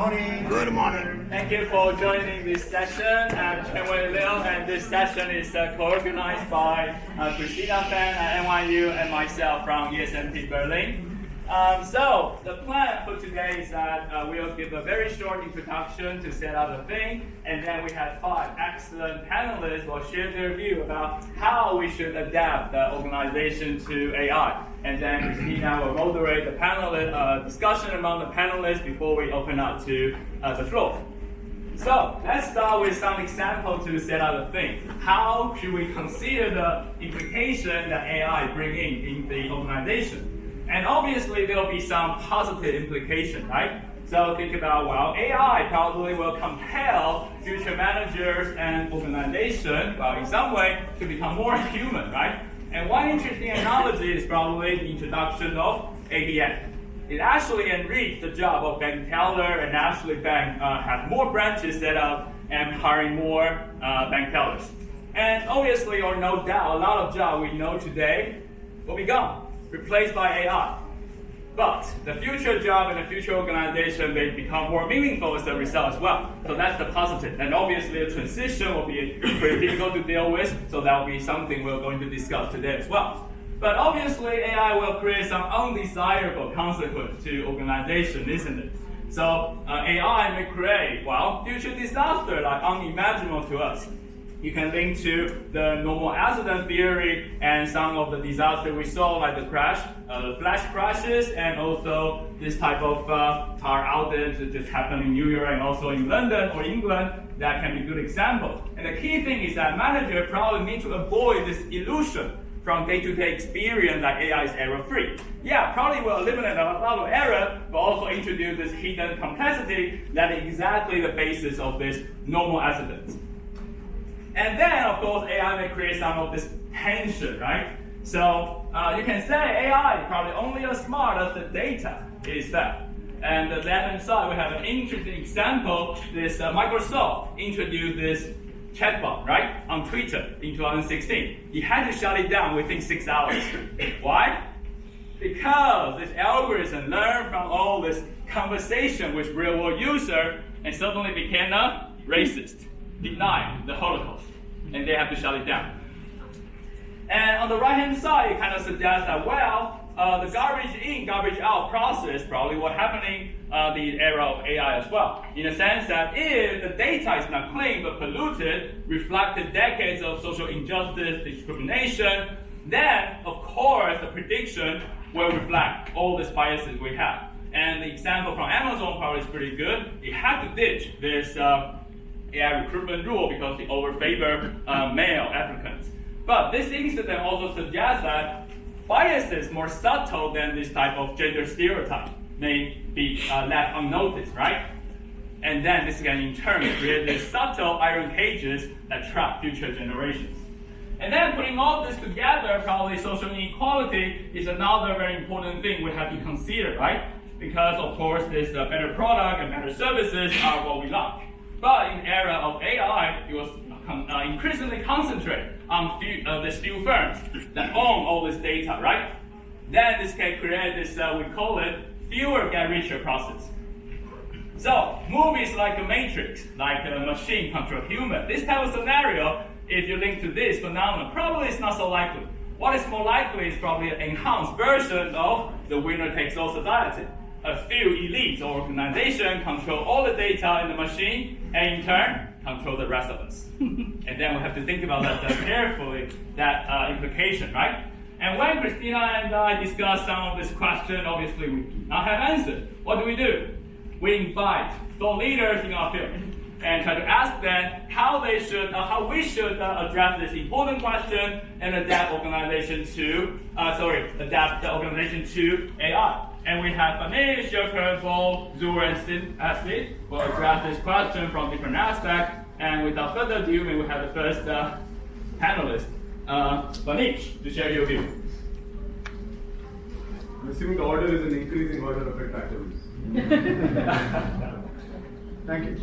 Morning. Good morning. Thank you for joining this session. I'm Chengwei, and this session is co-organized by Christina, Fang at NYU and myself from ESMT Berlin. So the plan for today is that we'll give a very short introduction to set up the thing, and then we have 5 excellent panelists who will share their view about how we should adapt the organization to AI. And then Christina will moderate the panelist discussion among the panelists before we open up to the floor. So let's start with some examples to set up the thing. How should we consider the implication that AI bring in the organization? And obviously there will be some positive implication, right? So think about, well, AI probably will compel future managers and organizations, well, in some way, to become more human, right? And one interesting analogy is probably the introduction of ABM. It actually enriched the job of bank teller, and actually bank have more branches set up and hiring more bank tellers. And obviously, or no doubt, a lot of jobs we know today will be gone, replaced by AI. But the future job and the future organization may become more meaningful as a result as well. So that's the positive. And obviously the transition will be pretty difficult to deal with, so that will be something we're going to discuss today as well. But obviously AI will create some undesirable consequence to organization, isn't it? So AI may create, well, future disaster like unimaginable to us. You can link to the normal accident theory and some of the disasters we saw, like the flash crashes, and also this type of car outage that just happened in New York and also in London or England. That can be a good example. And the key thing is that managers probably need to avoid this illusion from day-to-day experience that AI is error-free. Yeah, probably will eliminate a lot of error, but also introduce this hidden complexity that is exactly the basis of this normal accidents. And then, of course, AI may create some of this tension, right? So you can say AI is probably only as smart as the data is fed. And the left-hand side, we have an interesting example. This Microsoft introduced this chatbot, right, on Twitter in 2016. You had to shut it down within 6 hours. Why? Because this algorithm learned from all this conversation with real-world user and suddenly became a racist. Deny the Holocaust, and they have to shut it down. And on the right-hand side, it kind of suggests that, well, the garbage in, garbage out process probably will happening the era of AI as well. In the sense that if the data is not clean but polluted, reflected decades of social injustice, discrimination, then of course the prediction will reflect all these biases we have. And the example from Amazon probably is pretty good. It had to ditch this AI recruitment rule because they overfavor male applicants. But this incident also suggests that biases more subtle than this type of gender stereotype may be left unnoticed, right? And then this can in turn create these subtle iron cages that trap future generations. And then putting all this together, probably social inequality is another very important thing we have to consider, right? Because of course this better product and better services are what we like. But in the era of AI, it was increasingly concentrated on these few firms that own all this data, right? Then this can create this, we call it, fewer get richer process. So movies like The Matrix, like a machine control human, this type of scenario, if you link to this phenomenon, probably is not so likely. What is more likely is probably an enhanced version of the winner takes all society. A few elites or organizations control all the data in the machine, and in turn, control the rest of us. And then we have to think about that carefully, that implication, right? And when Christina and I discuss some of this question, obviously we do not have answers. What do? We invite thought leaders in our field and try to ask them how we should address this important question and adapt the organization to AI. And we have Phanish, Zur, Zur, and Sidney will address this question from different aspects. And without further ado, we will have the first panelist, Phanish, to share your view. I'm assuming the order is an increasing order of attractiveness. Thank you.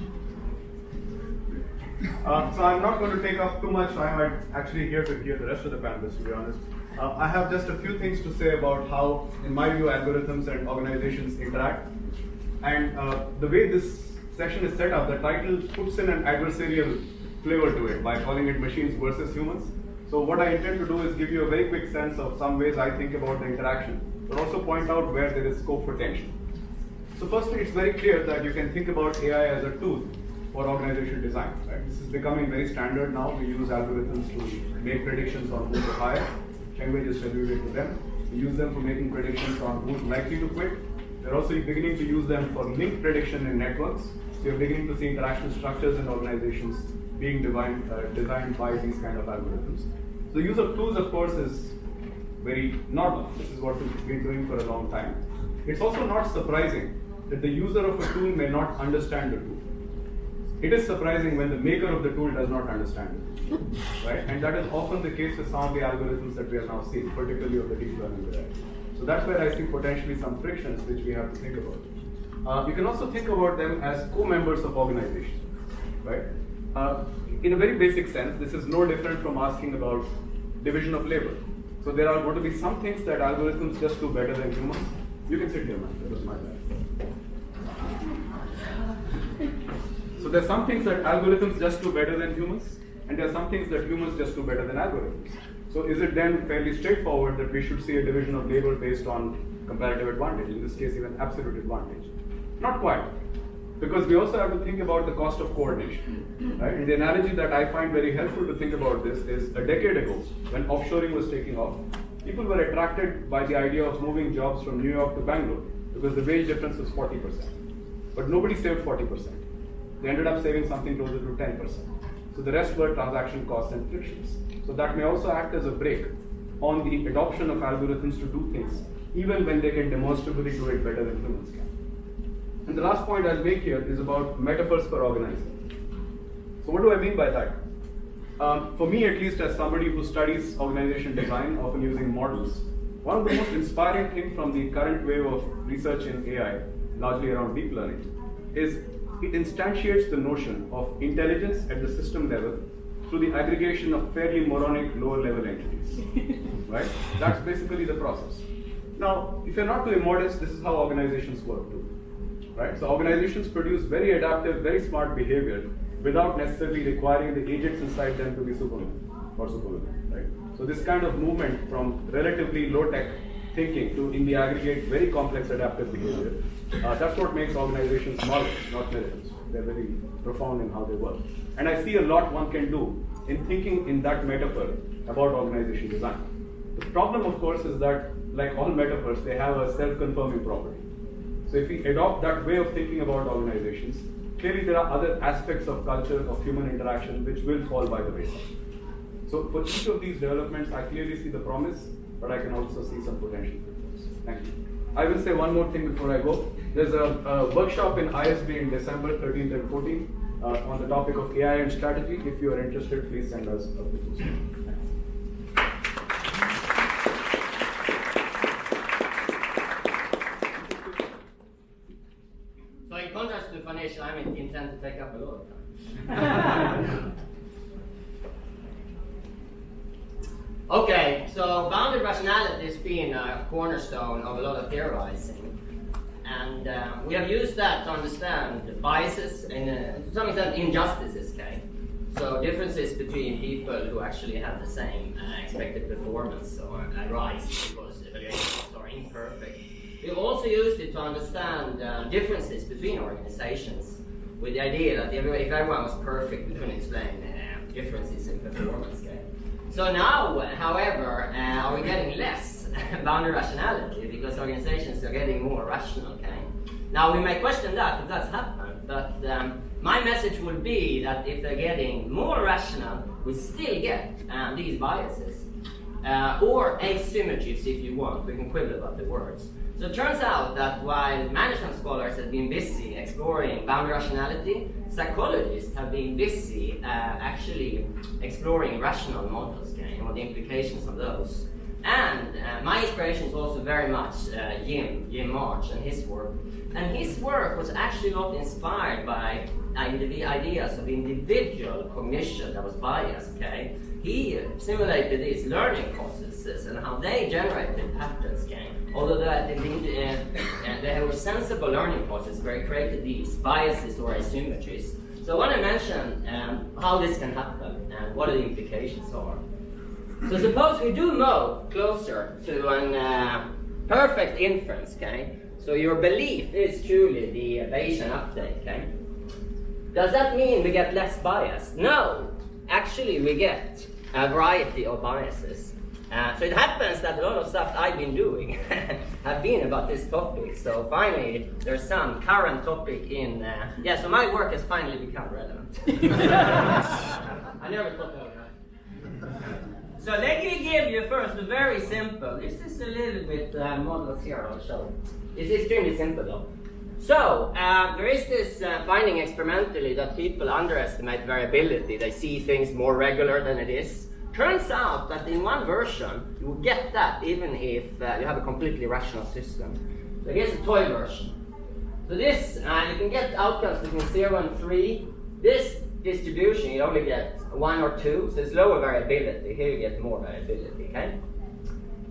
So I'm not going to take up too much time. I'm actually here to hear the rest of the panelists, to be honest. I have just a few things to say about how, in my view, algorithms and organizations interact. And the way this session is set up, the title puts in an adversarial flavor to it by calling it machines versus humans. So what I intend to do is give you a very quick sense of some ways I think about the interaction, but also point out where there is scope for tension. So firstly, it's very clear that you can think about AI as a tool for organizational design. Right? This is becoming very standard now. We use algorithms to make predictions on who to hire. Chengwei just alluded to them. We use them for making predictions on who's likely to quit. We're also beginning to use them for link prediction in networks. So you're beginning to see interaction structures in organizations being designed by these kind of algorithms. So use of tools, of course, is very normal. This is what we've been doing for a long time. It's also not surprising that the user of a tool may not understand the tool. It is surprising when the maker of the tool does not understand it, right? And that is often the case with some of the algorithms that we are now seeing, particularly of the deep learning variety. So that's where I see potentially some frictions which we have to think about. You can also think about them as co-members of organizations, right? In a very basic sense, this is no different from asking about division of labor. So there are going to be some things that algorithms just do better than humans. You can sit here, man. That was my bad. So there are some things that algorithms just do better than humans, and there are some things that humans just do better than algorithms. So is it then fairly straightforward that we should see a division of labor based on comparative advantage, in this case even absolute advantage? Not quite. Because we also have to think about the cost of coordination. Right? And the analogy that I find very helpful to think about this is a decade ago, when offshoring was taking off, people were attracted by the idea of moving jobs from New York to Bangalore because the wage difference was 40%. But nobody saved 40%. They ended up saving something closer to 10%. So the rest were transaction costs and frictions. So that may also act as a brake on the adoption of algorithms to do things, even when they can demonstrably do it better than humans can. And the last point I'll make here is about metaphors for organizing. So what do I mean by that? For me, at least, as somebody who studies organization design, often using models, one of the most inspiring things from the current wave of research in AI, largely around deep learning, is it instantiates the notion of intelligence at the system level through the aggregation of fairly moronic lower level entities. Right? That's basically the process. Now, if you're not too immodest, this is how organizations work too. Right? So organizations produce very adaptive, very smart behavior without necessarily requiring the agents inside them to be supermen or superwomen. Right? So this kind of movement from relatively low-tech thinking to, in the aggregate, very complex adaptive behavior, that's what makes organizations marvelous, not miracles. They're very profound in how they work. And I see a lot one can do in thinking in that metaphor about organization design. The problem, of course, is that, like all metaphors, they have a self-confirming property. So if we adopt that way of thinking about organizations, clearly there are other aspects of culture, of human interaction, which will fall by the wayside. So for each of these developments, I clearly see the promise, but I can also see some potential pitfalls. Thank you. I will say one more thing before I go. There's a workshop in ISB in December 13th and 14th on the topic of AI and strategy. If you are interested, please send us a proposal. So in contrast to Phanish, I intend to take up a lot of time. Okay, so bounded rationality has been a cornerstone of a lot of theorizing. And we have used that to understand biases and to some extent injustices, okay? So differences between people who actually have the same expected performance or rise because evaluations are imperfect. We also used it to understand differences between organizations with the idea that if everyone was perfect, we couldn't explain differences in performance. Okay? So now, however, are we getting less boundary rationality because organizations are getting more rational? Okay? Now, we may question that if that's happened, but my message would be that if they're getting more rational, we still get these biases or asymmetries, if you want. We can quibble about the words. So it turns out that while management scholars have been busy exploring boundary rationality, psychologists have been busy actually exploring rational models, okay, and what the implications of those. And my inspiration is also very much Jim March and his work. And his work was actually not inspired by ideas of individual cognition that was biased, okay? He simulated these learning processes and how they generated patterns, okay? Although that they were sensible learning processes where he created these biases or asymmetries. So I want to mention how this can happen and what the implications are. So suppose we do move closer to an perfect inference, okay? So your belief is truly the Bayesian update, okay? Does that mean we get less bias? No, actually we get a variety of biases. So it happens that a lot of stuff I've been doing have been about this topic. So finally, there's some current topic in, so my work has finally become relevant. I never thought about that. So let me give you first a very simple, this is a little bit models here I'll show. It's extremely simple though. So, there is this finding experimentally that people underestimate variability. They see things more regular than it is. Turns out that in one version, you will get that even if you have a completely rational system. So here's a toy version. So this, you can get outcomes between 0 and 3. This distribution, you only get 1 or 2, so it's lower variability. Here you get more variability, okay?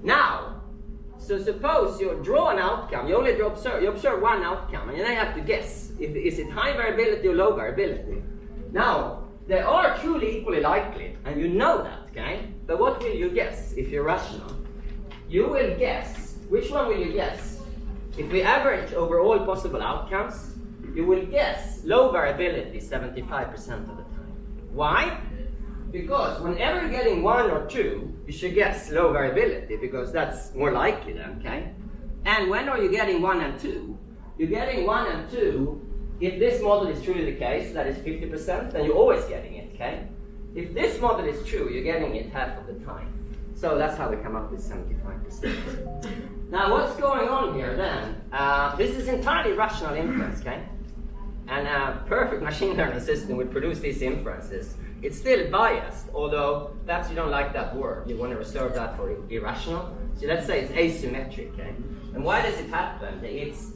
Now, so suppose you draw an outcome, you only observe one outcome, and then you have to guess, is it high variability or low variability? Now, they are truly equally likely, and you know that, okay? But what will you guess if you're rational? You will guess, which one will you guess? If we average over all possible outcomes, you will guess low variability 75% of the time. Why? Because whenever you're getting 1 or 2, you should guess low variability because that's more likely then, okay? And when are you getting 1 and 2? You're getting 1 and 2 if this model is truly the case, that is 50%, then you're always getting it, okay? If this model is true, you're getting it half of the time. So that's how we come up with 75%. Now what's going on here then? This is entirely rational inference, okay? And a perfect machine learning system would produce these inferences. It's still biased, although perhaps you don't like that word. You want to reserve that for irrational. So let's say it's asymmetric, okay? And why does it happen? It's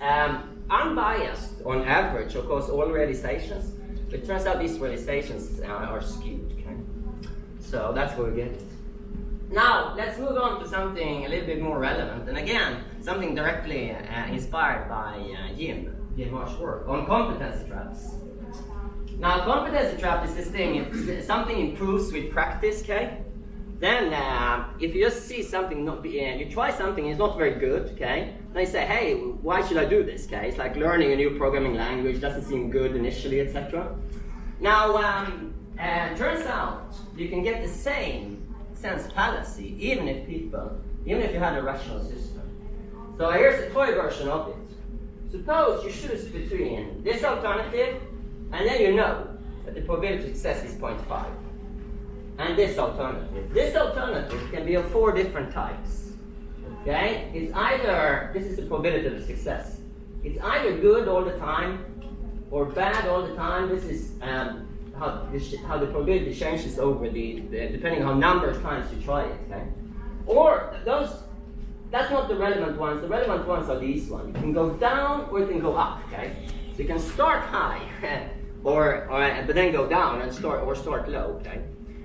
unbiased on average across all realizations. It turns out these realizations are skewed, okay? So that's where we get it. Now, let's move on to something a little bit more relevant. And again, something directly inspired by Jim Marsh's work on competency traps. Now, competency trap is this thing, if something improves with practice, okay? Then, if you just see something you try something, it's not very good, okay? Then you say, hey, why should I do this, okay? It's like learning a new programming language, doesn't seem good initially, etc. Now, turns out you can get the same sense fallacy, even if you had a rational system. So here's a toy version of it. Suppose you choose between this alternative, and then you know that the probability of success is 0.5. And this alternative. This alternative can be of 4 different types. Okay? It's either, this is the probability of success. It's either good all the time or bad all the time. This is how the probability changes over depending on how number of times you try it. Okay? Or that's not the relevant ones. The relevant ones are these ones. You can go down or you can go up. Okay? So you can start high, but then go down and start low. Okay?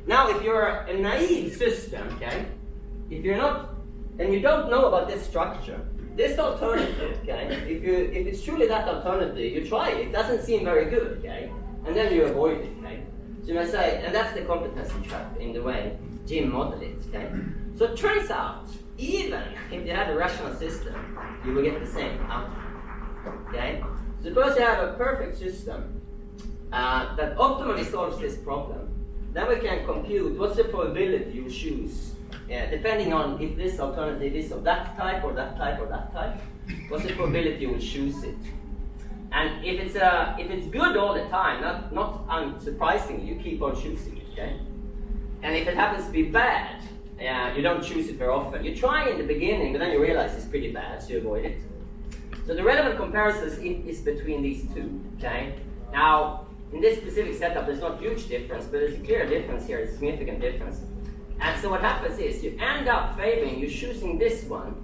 Now, if you're a naive system, okay, if you're not, and you don't know about this structure, this alternative, okay, if it's truly that alternative, you try it, doesn't seem very good, okay, and then you avoid it, okay. So you might say, and that's the competency trap in the way Jim modeled it, okay. So it turns out, even if you have a rational system, you will get the same outcome, okay. Suppose you have a perfect system that optimally solves this problem. Then we can compute what's the probability you choose, depending on if this alternative is of that type or that type or that type. What's the probability you will choose it? And if it's good all the time, not unsurprisingly, you keep on choosing it. Okay? And if it happens to be bad, you don't choose it very often. You try in the beginning, but then you realize it's pretty bad, so you avoid it. So the relevant comparison is between these two. Okay? Now, in this specific setup, there's not huge difference, but there's a clear difference here, a significant difference. And so what happens is, you end up favoring, you're choosing this one,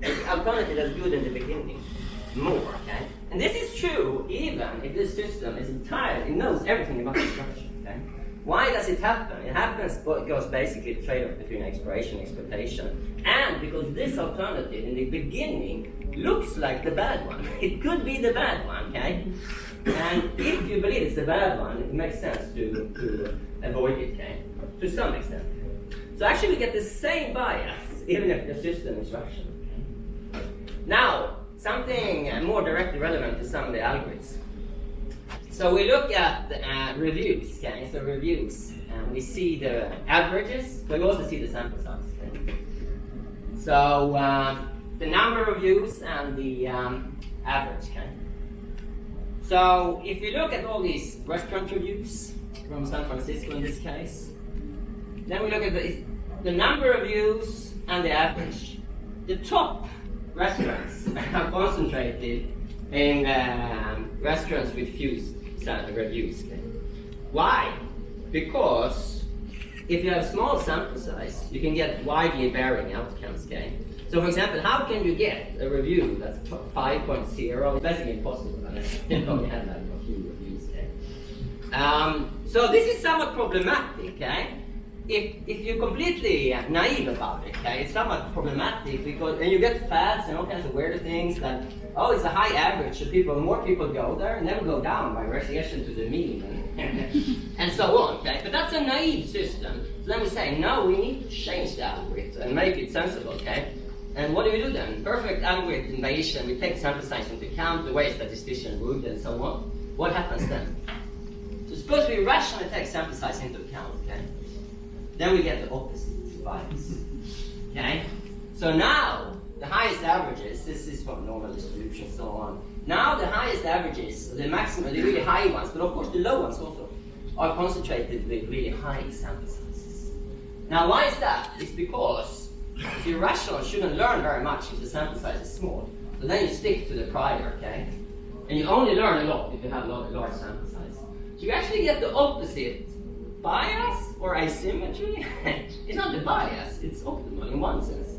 the alternative that's good in the beginning. more, okay? And this is true even if this system is entirely, it knows everything about instruction, okay? Why does it happen? It happens because basically the trade-off between exploration and exploitation, and because this alternative in the beginning looks like the bad one. It could be the bad one, okay? And if you believe it's the bad one, it makes sense to avoid it, okay? To some extent. So actually we get the same bias, even if the system is rational. Okay? Now, something more directly relevant to some of the algorithms. So we look at reviews, okay? So reviews, and we see the averages, but we also see the sample size. Okay? So the number of views and the average, okay? So if you look at all these restaurant reviews from San Francisco in this case, then we look at the number of views and the average. The top restaurants are concentrated in restaurants with few reviews. Okay? Why? Because if you have a small sample size, you can get widely varying outcomes. Okay? So for example, how can you get a review that's 5.0? It's basically impossible unless you have like a few reviews. Okay? So this is somewhat problematic. Okay? If you're completely naive about it, okay, it's somewhat problematic because and you get fads and all kinds of weird things that, oh, it's a high average, so more people go there and never go down by relation to the mean and so on, okay? But that's a naive system. So then we say, no, we need to change the algorithm and make it sensible, okay? And what do we do then? Perfect algorithm invasion, we take sample size into account, the way a statistician would and so on. What happens then? So suppose we rationally take sample size into account, okay? Then we get the opposite bias. Okay? So now, the highest averages, this is from normal distribution and so on. Now the highest averages, the maximum, the really high ones, but of course the low ones also, are concentrated with really high sample sizes. Now why is that? It's because if you're rational, you shouldn't learn very much if the sample size is small. So then you stick to the prior, okay? And you only learn a lot if you have a large sample size. So you actually get the opposite bias or asymmetry. It's not the bias, it's optimal in one sense.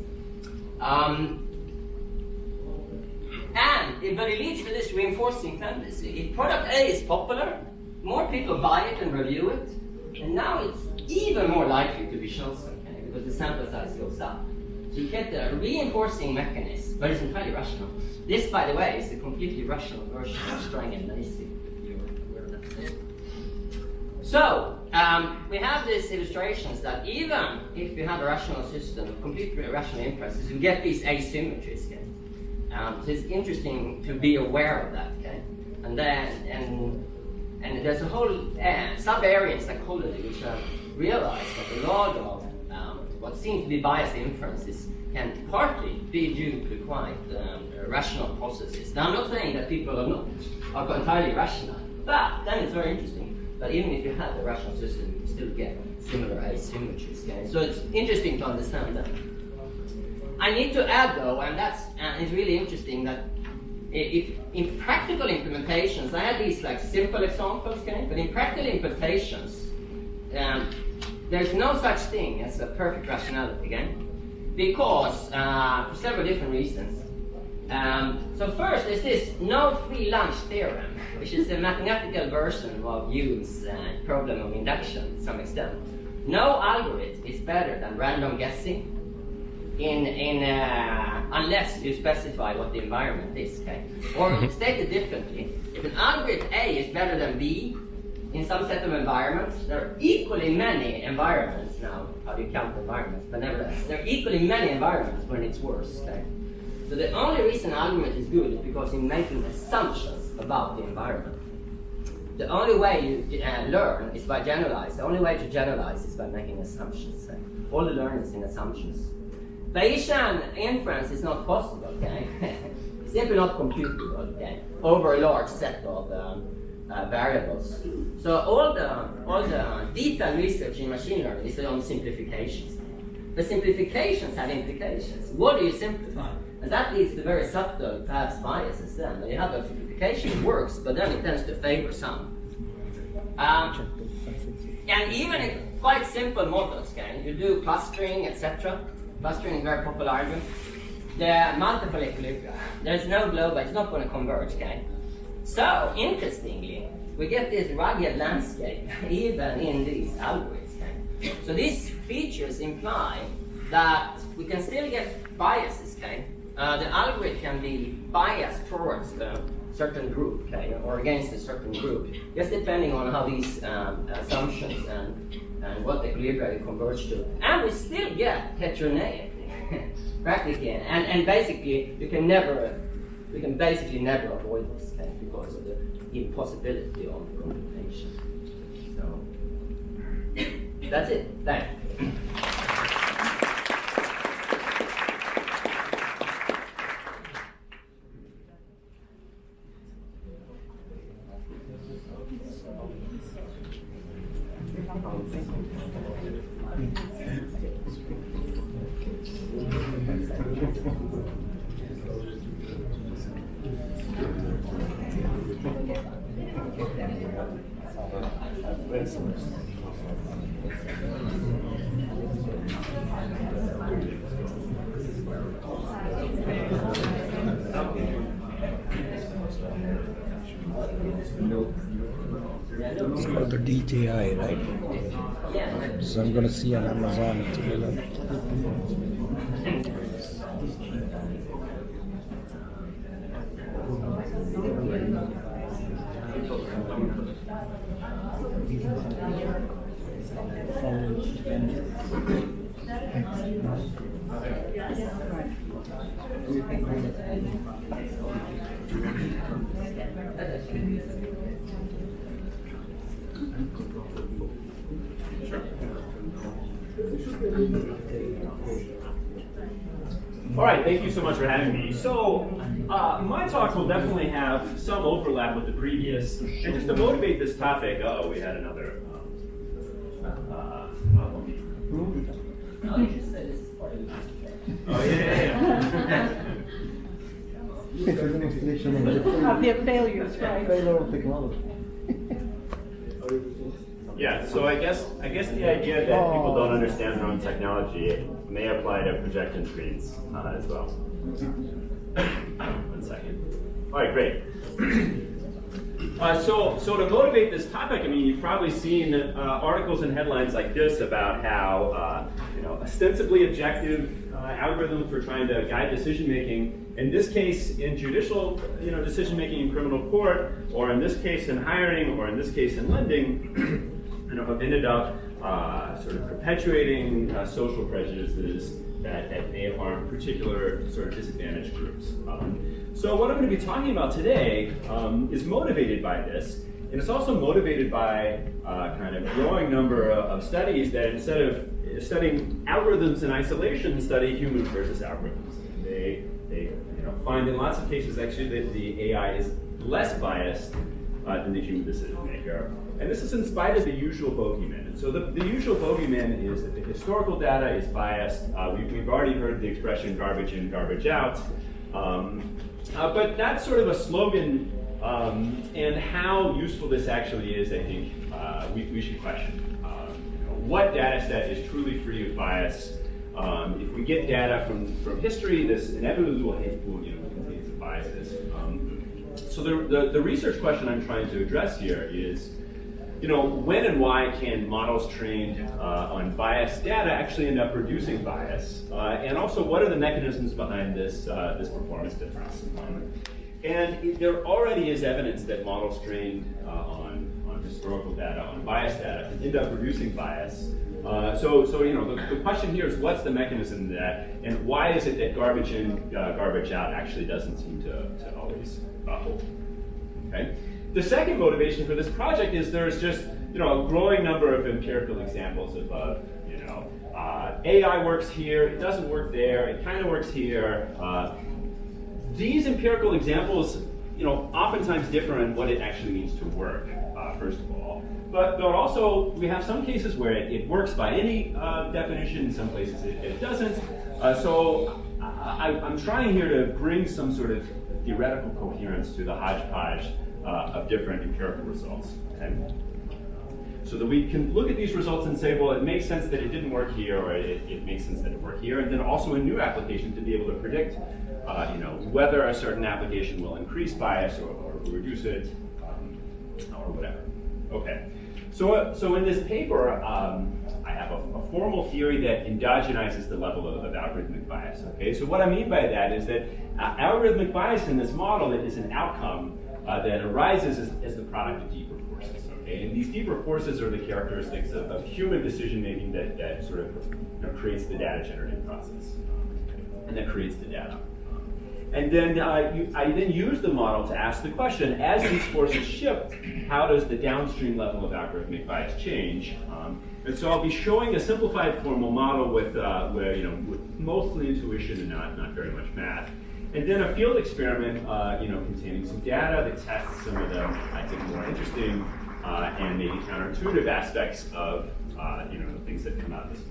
But it leads to this reinforcing tendency. If product A is popular, more people buy it and review it, and now it's even more likely to be chosen, okay, because the sample size goes up. So you get a reinforcing mechanism, but it's entirely rational. This, by the way, is a completely rational version of Strang and Lacey, if you're aware of that. So, we have these illustrations that even if you have a rational system, completely rational inferences, you get these asymmetries. Okay? So it's interesting to be aware of that. Okay? And there's a whole sub-areas psychology which have realized that a lot of what seems to be biased inferences can partly be due to quite rational processes. Now, I'm not saying that people are entirely rational, but then it's very interesting. But even if you have a rational system, you still get similar asymmetries. Okay? So it's interesting to understand that. I need to add though, and it's really interesting that if in practical implementations, I had these like simple examples, okay? But in practical implementations, there's no such thing as a perfect rationality, again, because for several different reasons. So first, there's this no free lunch theorem, which is a mathematical version of Hume's problem of induction to some extent. No algorithm is better than random guessing unless you specify what the environment is, okay? Or stated differently, if an algorithm A is better than B in some set of environments, there are equally many environments now, how do you count environments, but nevertheless, there are equally many environments when it's worse, okay? So the only reason an argument is good is because you're making assumptions about the environment. The only way you learn is by generalize. The only way to generalize is by making assumptions. All the learning is in assumptions. Bayesian inference is not possible, okay? It's simply not computable, okay? Over a large set of variables. So all the detailed research in machine learning is on simplifications. The simplifications have implications. What do you simplify? And that leads to very subtle, perhaps, biases then. You have a simplification works, but then it tends to favor some. And even in quite simple models, okay? You do clustering, etc. Clustering is very popular argument. there are multiple equilibria. There's no global, it's not going to converge, okay? So, interestingly, we get this rugged landscape even in these algorithms, okay? So these features imply that we can still get biases, okay? The algorithm can be biased towards a certain group, okay, or against a certain group, just depending on how these assumptions and what equilibria they converge to. And we still get heterogeneity, practically, and basically we can basically never avoid this, okay, because of the impossibility of computation. So that's it. Thanks. It's called the DJI, right? Yeah. So I'm gonna see on Amazon. All right, thank you so much for having me. So, my talk will definitely have some overlap with the previous, and just to motivate this topic, we had another problem. Oh, yeah. It's a demonstration Of their failures, right? failure of technology. Yeah, so I guess the idea that people don't understand their own technology may apply to projection screens as well. 1 second. All right, great. So to motivate this topic, I mean, you've probably seen articles and headlines like this about how ostensibly objective algorithms for trying to guide decision making. In this case, in judicial, decision making in criminal court, or in this case in hiring, or in this case in lending, have ended up sort of perpetuating social prejudices that may harm particular sort of disadvantaged groups. So what I'm going to be talking about today is motivated by this, and it's also motivated by kind of growing number of studies that instead of studying algorithms in isolation, study humans versus algorithms. They find in lots of cases actually that the AI is less biased than the human decision maker. And this is in spite of the usual bogeyman. And so the usual bogeyman is that the historical data is biased. We've already heard the expression garbage in, garbage out. But that's sort of a slogan, and how useful this actually is, I think, we should question. What data set is truly free of bias? If we get data from history, this inevitably will contain some biases. So the research question I'm trying to address here is, when and why can models trained on biased data actually end up producing bias? And also, what are the mechanisms behind this performance difference? And there already is evidence that models trained on historical data, on biased data, can end up producing bias. So the question here is, what's the mechanism of that, and why is it that garbage in, garbage out actually doesn't seem to always hold? Okay. The second motivation for this project is there's just a growing number of empirical examples of AI works here, it doesn't work there, it kind of works here. These empirical examples, oftentimes differ in what it actually means to work. First of all, but also we have some cases where it works by any definition. In some places it doesn't. So I'm trying here to bring some sort of theoretical coherence to the hodgepodge of different empirical results. Okay? so that we can look at these results and say, well, it makes sense that it didn't work here, or it makes sense that it worked here, and then also in new applications to be able to predict whether a certain application will increase bias or reduce it, or whatever. Okay, so in this paper, I have a formal theory that endogenizes the level of algorithmic bias. Okay, so what I mean by that is that algorithmic bias in this model is an outcome that arises as the product of deeper forces. Okay, and these deeper forces are the characteristics of human decision making that sort of creates the data generating process, and that creates the data. And then I then use the model to ask the question: as these forces shift, how does the downstream level of algorithmic bias change? And so I'll be showing a simplified formal model with mostly intuition and not very much math. And then a field experiment, containing some data that tests some of the, I think, more interesting and maybe counterintuitive aspects of the things that come out of this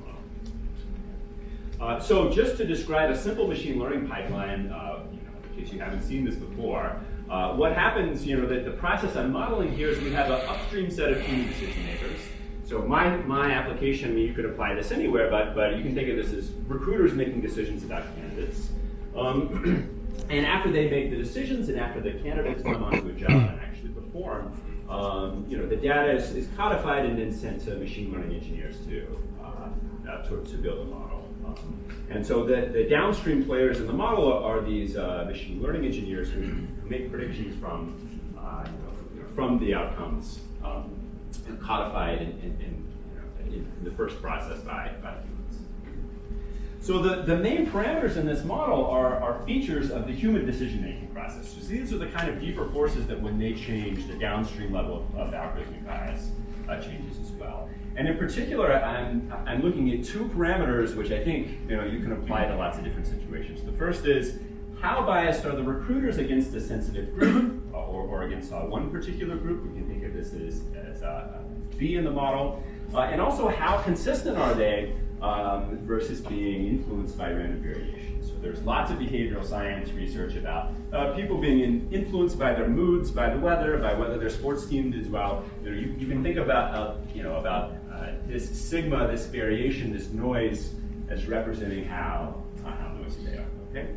model. So just to describe a simple machine learning pipeline, in case you haven't seen this before, what happens, that the process I'm modeling here is we have an upstream set of human decision makers. So my application, you could apply this anywhere, but you can think of this as recruiters making decisions about candidates. And after they make the decisions and after the candidates come onto a job and actually perform, the data is codified and then sent to machine learning engineers to build a model. And so the downstream players in the model are these machine learning engineers who make predictions from the outcomes codified in the first process by humans. So the main parameters in this model are features of the human decision-making process. So these are the kind of deeper forces that when they change, the downstream level of algorithmic bias changes as well. And in particular, I'm looking at two parameters which I think you can apply to lots of different situations. The first is, how biased are the recruiters against a sensitive group or against one particular group? We can think of this as B in the model. And also, how consistent are they versus being influenced by random variation? So there's lots of behavioral science research about people being influenced by their moods, by the weather, by whether their sports team did well. You can think about this sigma, this variation, this noise, as representing how noisy they are. Okay.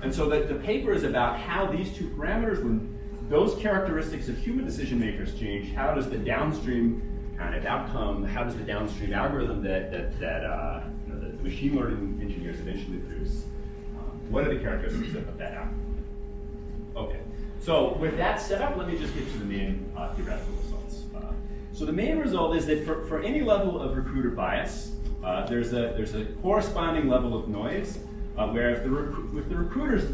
And so the paper is about how these two parameters, when those characteristics of human decision makers change, how does the downstream kind of outcome, how does the downstream algorithm that the machine learning engineers eventually produce, what are the characteristics of that outcome? Okay, so with that set up, let me just get to the main theoretical results. So the main result is that for any level of recruiter bias, there's a corresponding level of noise, where if the recruiter's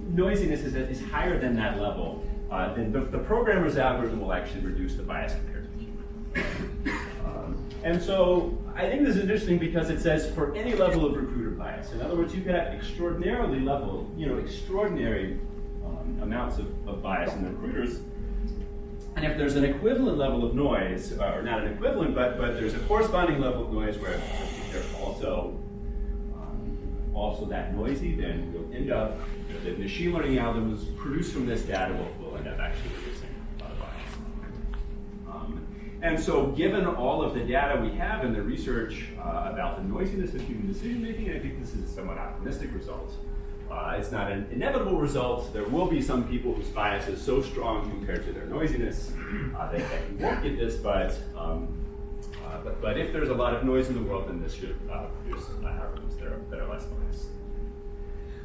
noisiness is higher than that level, then the programmer's algorithm will actually reduce the bias compared to the human. And so I think this is interesting because it says for any level of recruiter bias. In other words, you could have extraordinary amounts of bias in the recruiters. And if there's an equivalent level of noise, or not an equivalent, but there's a corresponding level of noise where they're also that noisy, then we'll end up, the machine learning algorithms produced from this data will end up actually reducing a lot of bias. And so given all of the data we have in the research about the noisiness of human decision making, I think this is a somewhat optimistic result. It's not an inevitable result. There will be some people whose bias is so strong compared to their noisiness that you won't get this, but if there's a lot of noise in the world, then this should produce algorithms that are less biased.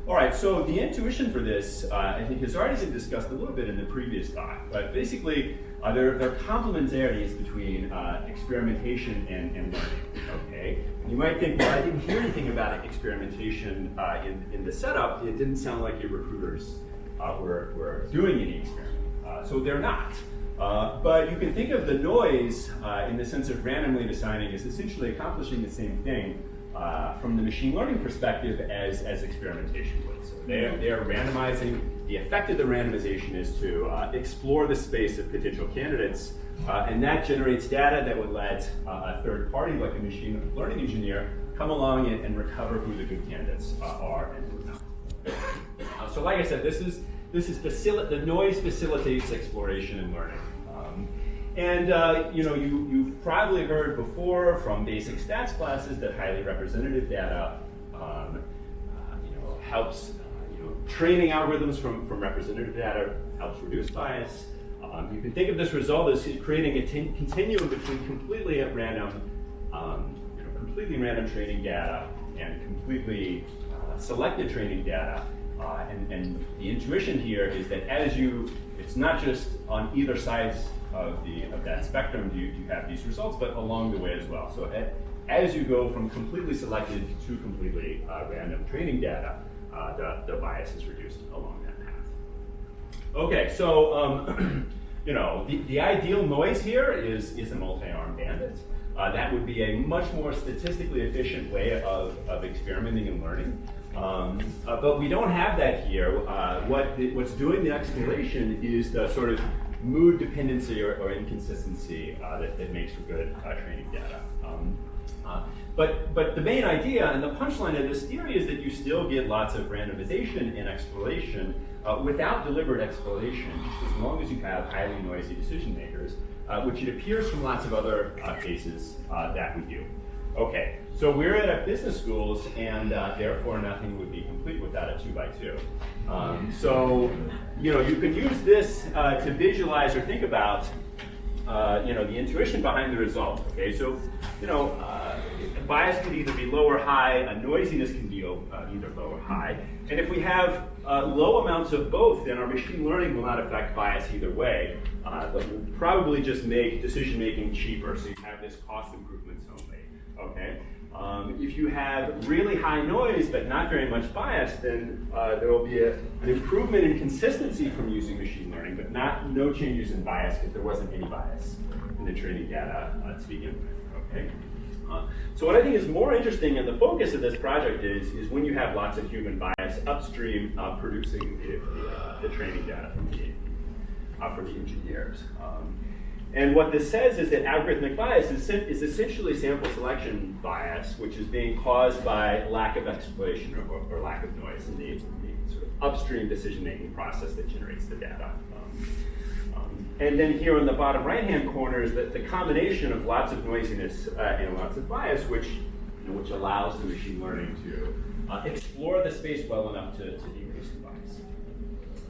All right, so the intuition for this, I think, has already been discussed a little bit in the previous talk, but basically, there are complementarities between experimentation and learning, okay? You might think, well, I didn't hear anything about experimentation in the setup. It didn't sound like your recruiters were doing any experiment. So they're not. But you can think of the noise in the sense of randomly deciding as essentially accomplishing the same thing from the machine learning perspective as experimentation would. So they are randomizing. The effect of the randomization is to explore the space of potential candidates, and that generates data that would let a third party, like a machine learning engineer, come along and recover who the good candidates are and who not. So like I said, the noise facilitates exploration and learning. And you've probably heard before from basic stats classes that highly representative data helps training algorithms from representative data helps reduce bias. You can think of this result as creating a continuum between completely random training data and completely selected training data. And the intuition here is that it's not just on either sides of that spectrum do you have these results, but along the way as well. So as you go from completely selected to completely random training data, the bias is reduced along that path. Okay, so the ideal noise here is a multi-arm bandit. That would be a much more statistically efficient way of experimenting and learning. But we don't have that here. What's doing the exploration is the sort of mood dependency or inconsistency that makes for good training data. But the main idea and the punchline of this theory is that you still get lots of randomization in exploration without deliberate exploration, just as long as you have highly noisy decision makers, which it appears from lots of other cases that we do. Okay, so we're at business schools, and therefore nothing would be complete without a 2x2. So you can use this to visualize or think about the intuition behind the result. Okay, so bias could either be low or high, noisiness can be either low or high, and if we have low amounts of both, then our machine learning will not affect bias either way. But will probably just make decision making cheaper, so you have this cost improvements only. Okay. If you have really high noise but not very much bias, then there will be an improvement in consistency from using machine learning, but no changes in bias because there wasn't any bias in the training data to begin with. Okay. So what I think is more interesting and the focus of this project is when you have lots of human bias upstream producing the training data from the engineers. And what this says is that algorithmic bias is essentially sample selection bias, which is being caused by lack of exploration or lack of noise in the sort of upstream decision-making process that generates the data. And then here in the bottom right-hand corner is the combination of lots of noisiness and lots of bias, which allows the machine learning to explore the space well enough to decrease the bias.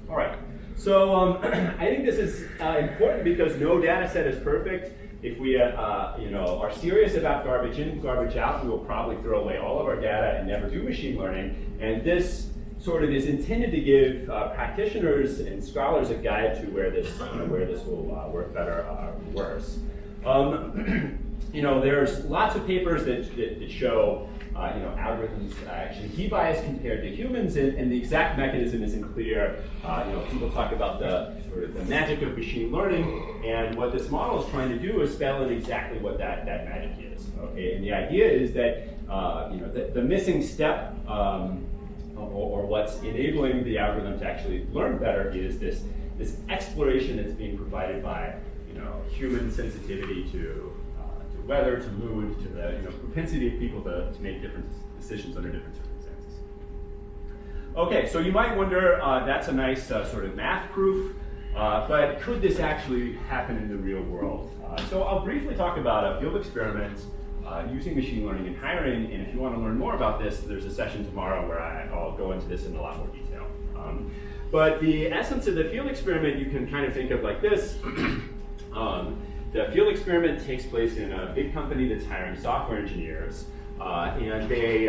All right. So I think this is important because no data set is perfect. If we are serious about garbage in, garbage out, we will probably throw away all of our data and never do machine learning. And this sort of is intended to give practitioners and scholars a guide to where this will work better or worse. There's lots of papers that show algorithms actually de-bias compared to humans, and the exact mechanism isn't clear. People talk about the sort of the magic of machine learning, and what this model is trying to do is spell in exactly what that magic is. Okay, and the idea is that the missing step or what's enabling the algorithm to actually learn better is this exploration that's being provided by human sensitivity to weather, to mood, to the propensity of people to make different decisions under different circumstances. Okay, so you might wonder, that's a nice sort of math proof, but could this actually happen in the real world? So I'll briefly talk about a field experiment using machine learning in hiring, and if you want to learn more about this, there's a session tomorrow where I'll go into this in a lot more detail. But the essence of the field experiment you can kind of think of like this. The field experiment takes place in a big company that's hiring software engineers, and they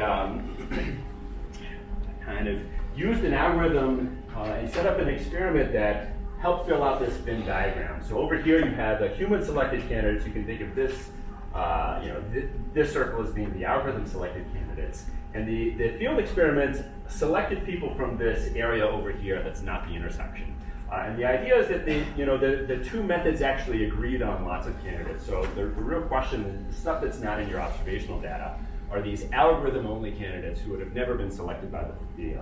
kind of used an algorithm and set up an experiment that helped fill out this Venn diagram. So over here you have the human selected candidates. You can think of this, this circle as being the algorithm selected candidates. And the field experiment selected people from this area over here that's not the intersection. And the idea is that the two methods actually agreed on lots of candidates. So the real question, the stuff that's not in your observational data, are these algorithm-only candidates who would have never been selected by the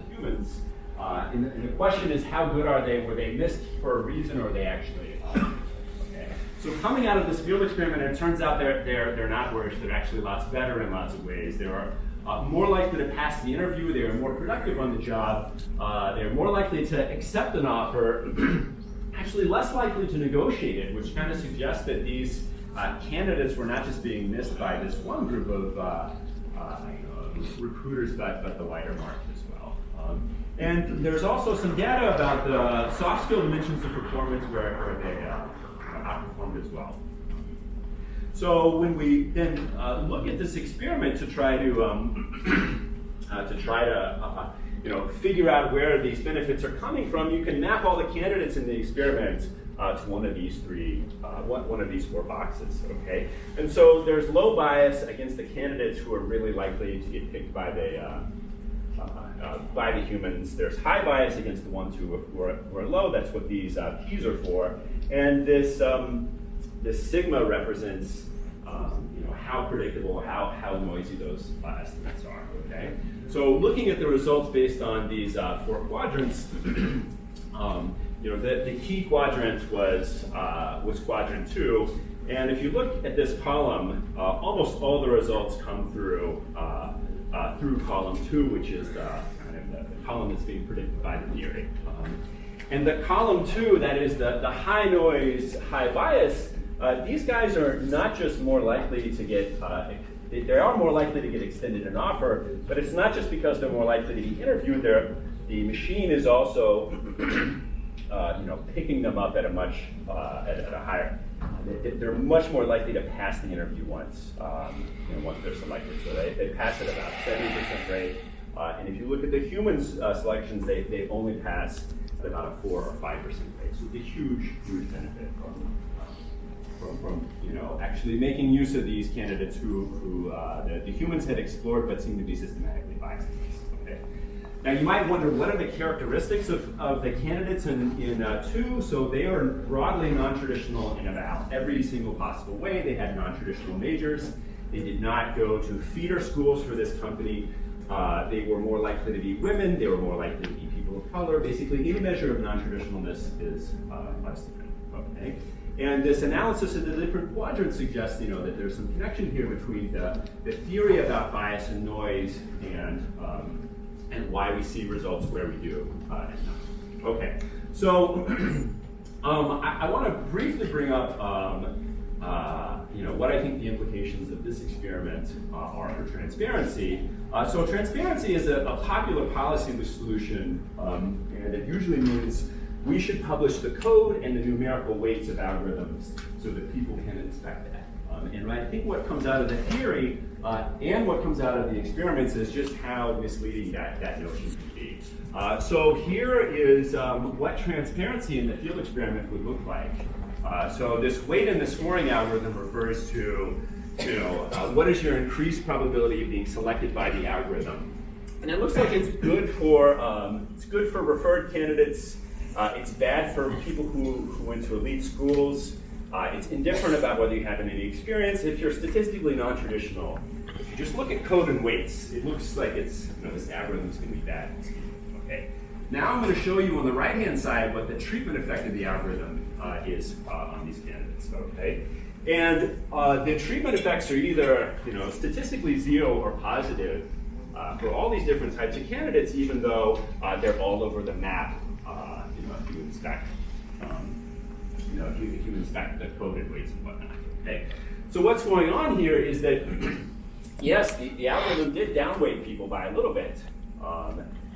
humans. And the question is, how good are they? Were they missed for a reason, or are they actually? Okay. So coming out of this field experiment, it turns out they're not worse. They're actually lots better in lots of ways. They are more likely to pass the interview. They are more productive on the job. They're more likely to accept an offer. actually less likely to negotiate it, which kind of suggests that these candidates were not just being missed by this one group of recruiters, but the wider market as well. And there's also some data about the soft skill dimensions of performance where they outperformed as well. So when we then look at this experiment to try to figure out where these benefits are coming from, you can map all the candidates in the experiment to one of these four boxes. Okay, and so there's low bias against the candidates who are really likely to get picked by the humans. There's high bias against the ones who are low. That's what these P's are for. And this sigma represents how predictable, how noisy those estimates are. Okay, so looking at the results based on these four quadrants, the key quadrant was quadrant 2, and if you look at this column, almost all the results come through column 2, which is the column that's being predicted by the theory. And the column 2, that is the high noise, high bias, these guys are not just more likely to get, they are more likely to get extended an offer, but it's not just because they're more likely to be interviewed. The machine is also, picking them up at a higher. They're much more likely to pass the interview once they're selected. So they pass at about 70% rate. And if you look at the human selections, they only pass at about a 4 or 5% rate. So it's a huge benefit from actually making use of these candidates who the humans had explored but seem to be systematically biased against. Okay. Now you might wonder, what are the characteristics of the candidates in 2? So they are broadly non-traditional in about every single possible way. They had non-traditional majors. They did not go to feeder schools for this company. They were more likely to be women. They were more likely to be people of color. Basically, any measure of non-traditionalness is less than. Okay. And this analysis of the different quadrants suggests, that there's some connection here between the theory about bias and noise and why we see results where we do and not. Okay, so I want to briefly bring up what I think the implications of this experiment are for transparency. So transparency is a popular policy solution, and it usually means we should publish the code and the numerical weights of algorithms so that people can inspect that. And I think what comes out of the theory and what comes out of the experiments is just how misleading that notion can be. So here is what transparency in the field experiment would look like. So this weight in the scoring algorithm refers to, what is your increased probability of being selected by the algorithm? And it looks like it's good for referred candidates. It's bad for people who went to elite schools. It's indifferent about whether you have any experience. If you're statistically non-traditional, if you just look at code and weights, it looks like this algorithm is going to be bad. Okay. Now I'm going to show you on the right-hand side what the treatment effect of the algorithm is on these candidates. Okay. And the treatment effects are either statistically 0 or positive for all these different types of candidates, even though they're all over the map. If you inspect, if you inspect the code and weights and whatnot. Okay. So what's going on here is that yes, the algorithm did downweight people by a little bit.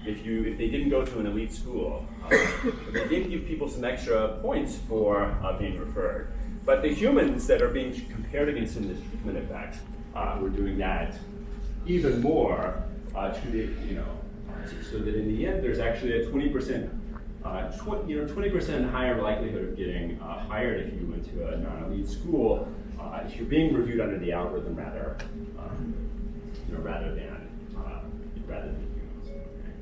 If they didn't go to an elite school, they did give people some extra points for being referred. But the humans that are being compared against in this treatment effect were doing that even more to the so that in the end there's actually a 20% 20% higher likelihood of getting hired if you went to a non-elite school if you're being reviewed under the algorithm rather than humans. Okay.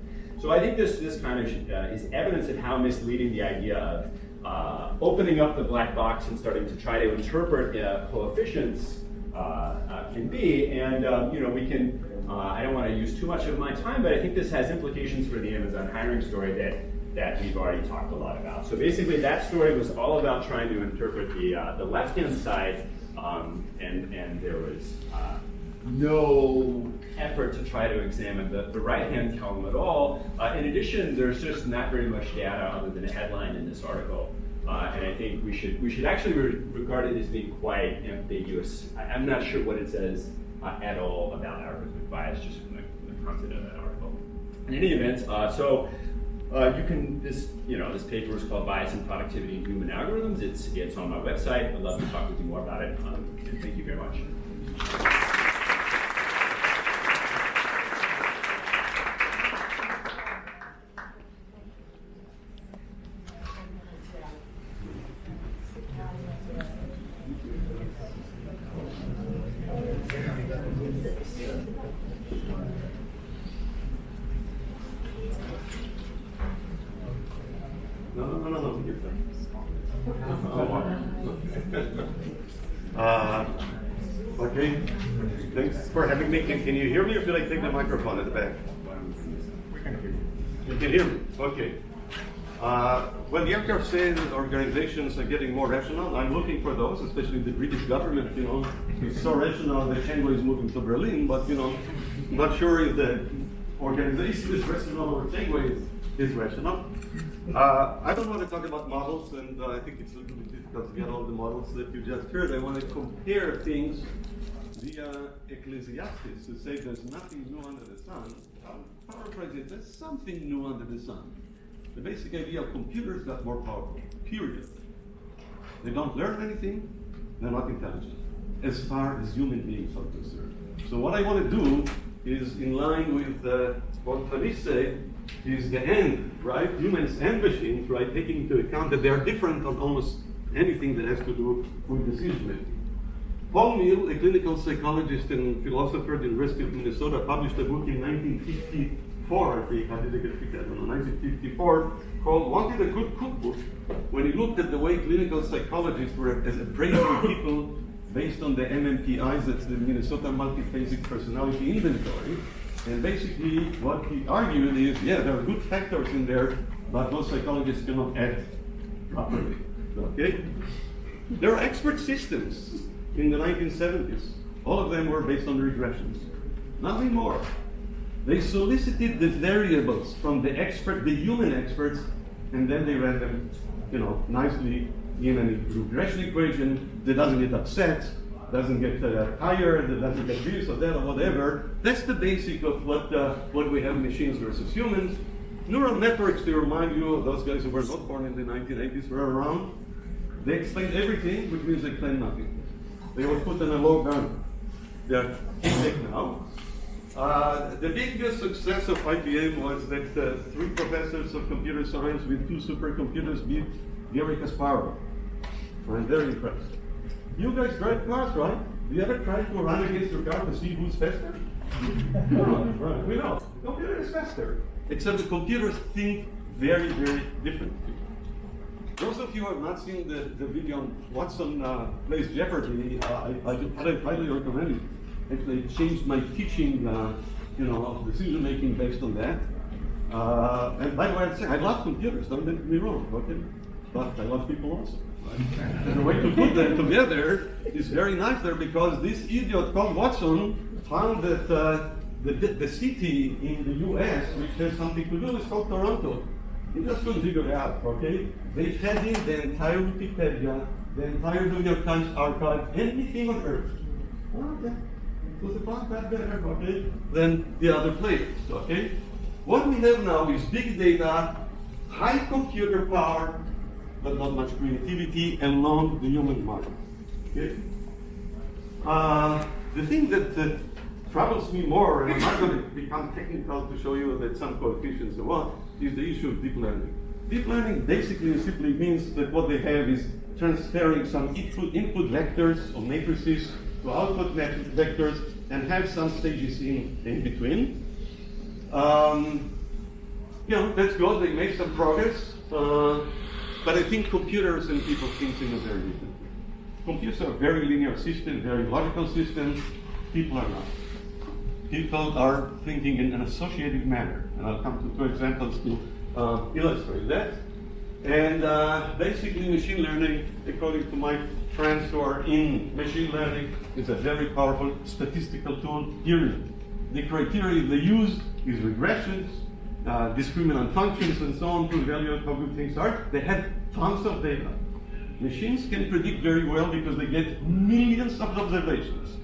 So I think this kind of is evidence of how misleading the idea of opening up the black box and starting to try to interpret coefficients can be, and we can. I don't want to use too much of my time, but I think this has implications for the Amazon hiring story that we've already talked a lot about. So basically, that story was all about trying to interpret the left-hand side, and there was no effort to try to examine the right-hand column at all. In addition, there's just not very much data other than a headline in this article And I think we should actually regard it as being quite ambiguous. I'm not sure what it says at all about algorithmic bias, just from the content of that article. In any event, you can this paper is called Bias in Productivity in Human Algorithms. It's on my website. I'd love to talk with you more about it. And thank you very much. Okay, thanks for having me. Can you hear me, or should I take the microphone at the back? We can hear you. You can hear me? Okay. When the actor says organizations are getting more rational, I'm looking for those, especially the British government, is so rational that Chengwei is moving to Berlin, but, I'm not sure if the organization is rational or Chengwei is rational. I don't want to talk about models, and I think it's a little bit difficult to get all the models that you just heard. I want to compare things via Ecclesiastes to say there's nothing new under the sun. I'll paraphrase it, there's something new under the sun. The basic idea of computers got more powerful, period. They don't learn anything, they're not intelligent, as far as human beings are concerned. So what I want to do is in line with what Phanish said, is the end, right? Humans and machines, right? Taking into account that they are different on almost anything that has to do with decision making. Paul Mill, a clinical psychologist and philosopher at the University of Minnesota, published a book in 1954, I think, I didn't get it, I don't know, 1954, called Wanted a Good Cookbook, when he looked at the way clinical psychologists were as appraising people based on the MMPIs, that's the Minnesota Multiphasic Personality Inventory. And basically what he argued is, yeah, there are good factors in there, but those psychologists cannot act properly, okay? There are expert systems in the 1970s. All of them were based on regressions. Nothing more. They solicited the variables from the human experts, and then they ran them, nicely in a regression equation that doesn't get upset, doesn't get tired, that doesn't get this or that or whatever. That's the basic of what we have in machines versus humans. Neural networks, to remind you, those guys who were not born in the 1980s were around. They explained everything, which means they claim nothing. They were put in a low gun. They're big now. The biggest success of IBM was that 3 professors of computer science with 2 supercomputers beat Gary Kasparov. I'm very impressed. You guys drive cars, right? Do you ever try to run against your car to see who's faster? No, right. We know. The computer is faster. Except the computers think very, very differently. Those of you who have not seen the video on Watson Plays Jeopardy, I highly recommend it. Actually, it changed my teaching, of decision making based on that. And by the way, I'd say I love computers. Don't get me wrong, okay? But I love people also. Right? And the way to put them together is very nice there, because this idiot called Watson found that the city in the US, which has something to do, is called Toronto. He just couldn't figure it out, okay? They fed in the entire Wikipedia, the entire New York Times archive, anything on earth. Okay. So they found that better, okay, than the other players, okay? What we have now is big data, high computer power, but not much creativity along the human mind, okay? The thing that troubles me more, and I'm not going to become technical to show you that some coefficients and what, is the issue of deep learning. Deep learning basically simply means that what they have is transferring some input vectors or matrices to output vectors and have some stages in between. That's good, they make some progress, but I think computers and people think in a very different way. Computers are very linear systems, very logical systems. People are not. People are thinking in an associative manner, and I'll come to 2 examples to illustrate that. And basically, machine learning, according to my friends who are in machine learning, is a very powerful statistical tool, period. The criteria they use is regressions, discriminant functions, and so on to evaluate how good things are. They have tons of data. Machines can predict very well because they get millions of observations.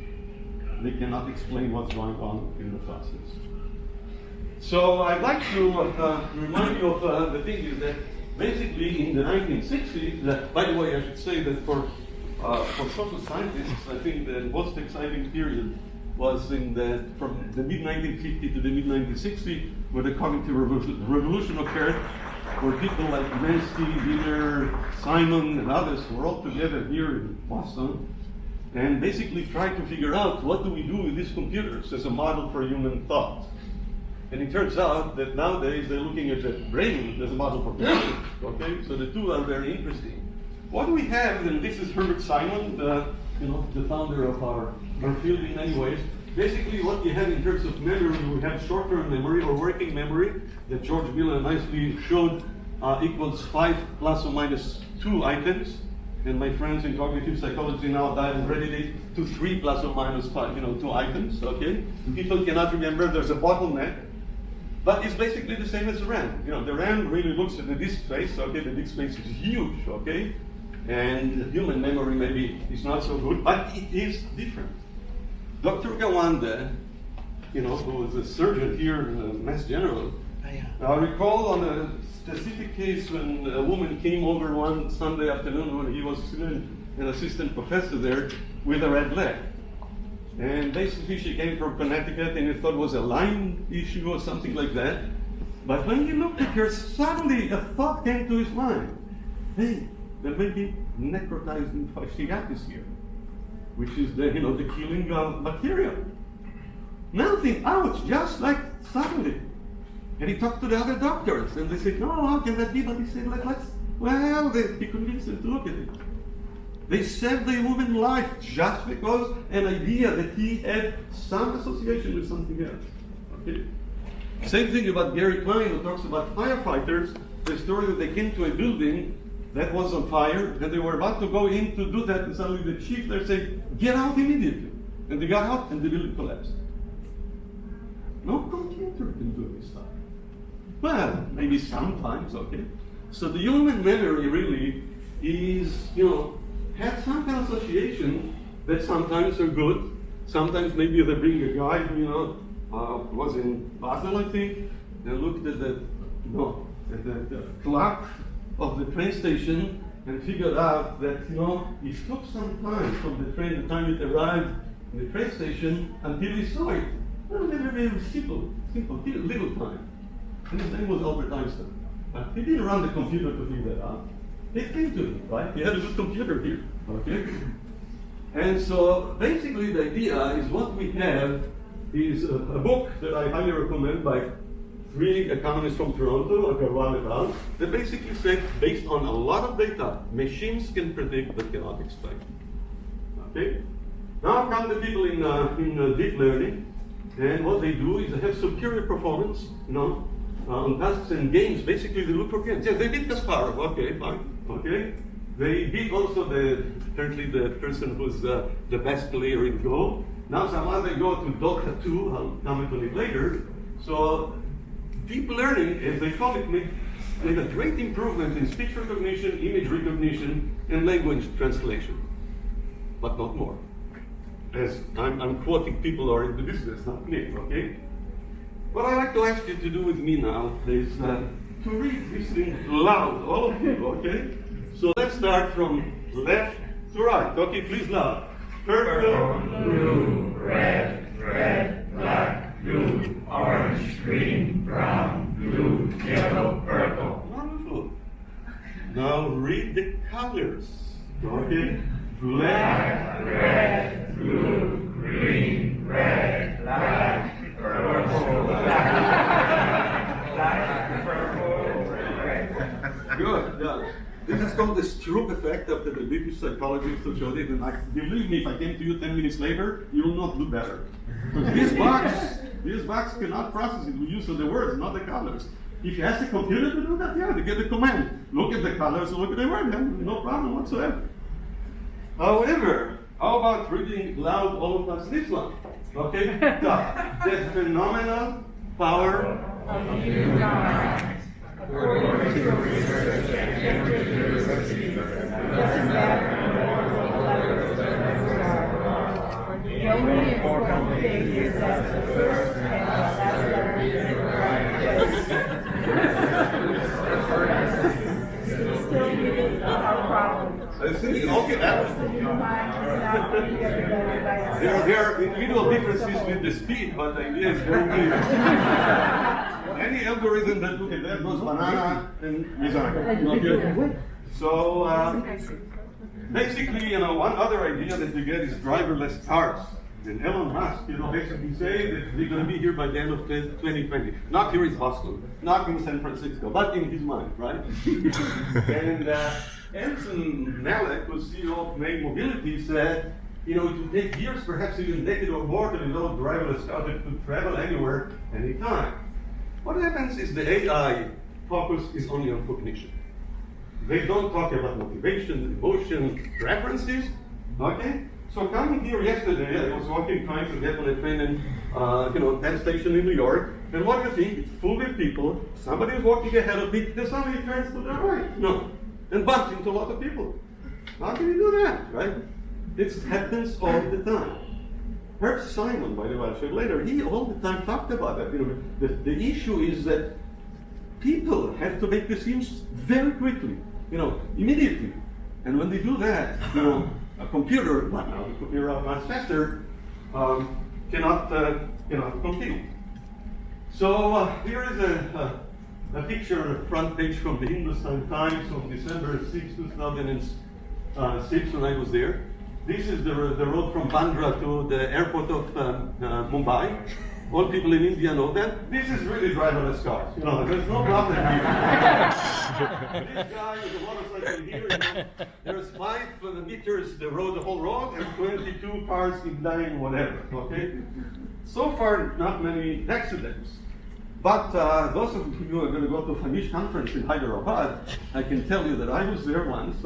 They cannot explain what's going on in the process. So I'd like to remind you of the thing is that basically in the 1960s, by the way, I should say that for social scientists, I think the most exciting period was from the mid-1950 to the mid-1960, where the cognitive revolution occurred, where people like Mansky, Wiener, Simon, and others were all together here in Boston, and basically tried to figure out what do we do with these computers as a model for human thought. And it turns out that nowadays they're looking at the brain as a model for brain. Okay, so the two are very interesting. What we have, and this is Herbert Simon, the founder of our field in many ways. Basically, what you have in terms of memory, we have short-term memory or working memory that George Miller nicely showed equals 5 plus or minus 2 items. And my friends in cognitive psychology now dive readily to 3 plus or minus 5, 2 items. Okay, people cannot remember. There's a bottleneck. But it's basically the same as the RAM. The RAM really looks at the disk space. Okay, the disk space is huge. Okay, and human memory maybe is not so good, but it is different. Dr. Gawande, who was a surgeon here in Mass General, I recall on a specific case when a woman came over one Sunday afternoon when he was still an assistant professor there with a red leg. And basically she came from Connecticut and he thought it was a Lyme issue or something like that. But when he looked at her, suddenly a thought came to his mind. Hey, there may be necrotizing fasciitis here, which is the killing bacteria. Now think, ouch, just like suddenly. And he talked to the other doctors and they said, no, how can that be? But he said, he convinced them to look at it. They saved the woman's life just because an idea that he had some association with something else. Okay. Same thing about Gary Klein, who talks about firefighters. The story that they came to a building that was on fire, and they were about to go in to do that, and suddenly the chief there said, get out immediately. And they got out, and the building collapsed. No computer can do this stuff. Well, maybe sometimes, okay. So the human memory really is, had some kind of association that sometimes are good. Sometimes maybe they bring a guy who, was in Basel, I think. They looked at the clock of the train station and figured out that, it took some time from the train, the time it arrived in the train station until he saw it. Well, very simple, little time. And his name was Albert Einstein. But he didn't run the computer to figure that out. It came to him, right? He had a good computer here, okay? And so basically the idea is what we have is a book that I highly recommend by 3 economists from Toronto, Agarwal et al., that basically say, based on a lot of data, machines can predict but cannot explain. Okay? Now come the people in deep learning, and what they do is they have superior performance, on tasks and games. Basically, they look for games. Yeah, they beat Kasparov. Okay, fine. Okay. They beat also apparently the person who's the best player in Go. Now somehow they go to Dota 2. I'll comment on it later. So deep learning, as they call it, made a great improvement in speech recognition, image recognition, and language translation, but not more. As I'm quoting people who are in the business, not me. Okay. What I'd like to ask you to do with me now is to read this thing loud, all of you, okay? So let's start from left to right. Okay, please loud. Purple, blue, red, black, blue, orange, green, brown, blue, yellow, purple. Wonderful. Now read the colors. Okay? Black, red, blue, green, red, black, purple, black, purple, red. Good, yeah. This is called the Stroop effect after the British psychologist who showed it. And believe me, if I came to you 10 minutes later, you will not do better. Because this box cannot process it with use of the words, not the colors. If you ask the computer to do that, yeah, they get the command. Look at the colors, look at the word, yeah, no problem whatsoever. However, how about reading loud all of us this one? Okay? The phenomenal power of you, God. according to your research and your universities, doesn't matter what levels you are. The only important thing is that the first and the last letter is the right place. Still giving our problems. I think okay, there are individual differences with the speed, but the idea is very clear. Any algorithm that look at that goes banana and design. Okay. So basically, one other idea that we get is driverless cars. And Elon Musk, basically say that they're going to be here by the end of 2020. Not here in Boston, not in San Francisco, but in his mind, right? And Anson Malik, who's CEO of May Mobility, said, it will take years, perhaps even a decade or more, to develop driverless cars that could travel anywhere, anytime. What happens is the AI focus is only on cognition. They don't talk about motivation, emotion, preferences, okay? So coming here yesterday, I was trying to get on a train in, Penn Station in New York, and what do you think? It's full of people, somebody is walking ahead of me, then somebody turns to the right, and bumps into a lot of people. How can you do that, right? This happens all the time. Herb Simon, by the way, I'll show you later, he all the time talked about that. The issue is that people have to make decisions very quickly, immediately. And when they do that, a computer, well, now the computer much faster, cannot compete. So here is a picture, a front page from the Hindustan Times of December 6, 2006, when I was there. This is the road from Bandra to the airport of Mumbai. All people in India know that. This is really driverless cars. There's no problem here. This guy with a motorcycle here, there's 5 meters the whole road, and 22 cars in line, whatever. Okay. So far, not many accidents. But those of you who are going to go to Phanish conference in Hyderabad, I can tell you that I was there once.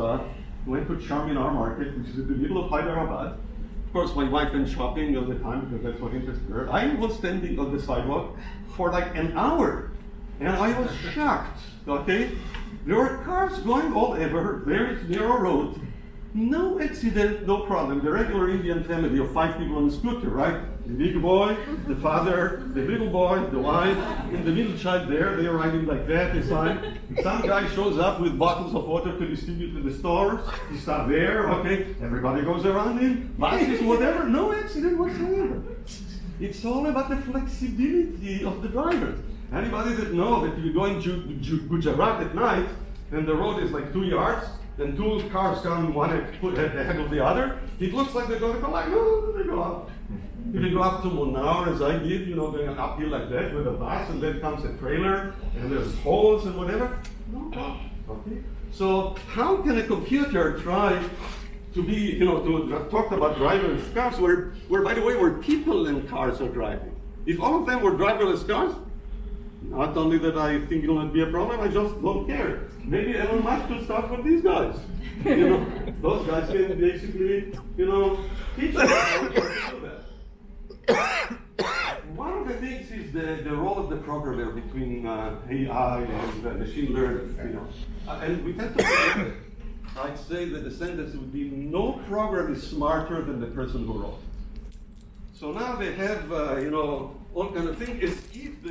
Went to Charminar Market, which is in the middle of Hyderabad. Of course, my wife went shopping all the time because that's what interested her. I was standing on the sidewalk for like an hour, and I was shocked, okay? There were cars going all over, very narrow road, no accident, no problem. The regular Indian family of 5 people on a scooter, right? The big boy, the father, the little boy, the wife, and the little child there, they're riding like that, they sign. Some guy shows up with bottles of water to distribute to the stores, he stop there, okay? Everybody goes around him, buses, whatever, no accident whatsoever. It's all about the flexibility of the drivers. Anybody that knows that if you're going to Gujarat at night, and the road is like 2 yards, then 2 cars come one ahead of the other, it looks like they're going to collide. No, they go up. If you go up to Munnar, as I did, going uphill like that with a bus, and then comes a trailer, and there's holes and whatever, no problem. Okay? So how can a computer try to be, to talk about driverless cars where, by the way, where people and cars are driving? If all of them were driverless cars, not only that I think it will not be a problem, I just don't care. Maybe Elon Musk will start with these guys. Those guys can basically, teach us how to do that. One of the things is the role of the programmer between AI and machine learning. And we tend to forget it. I'd say that the sentence would be, no program is smarter than the person who wrote it. So now they have, all kind of things. Is if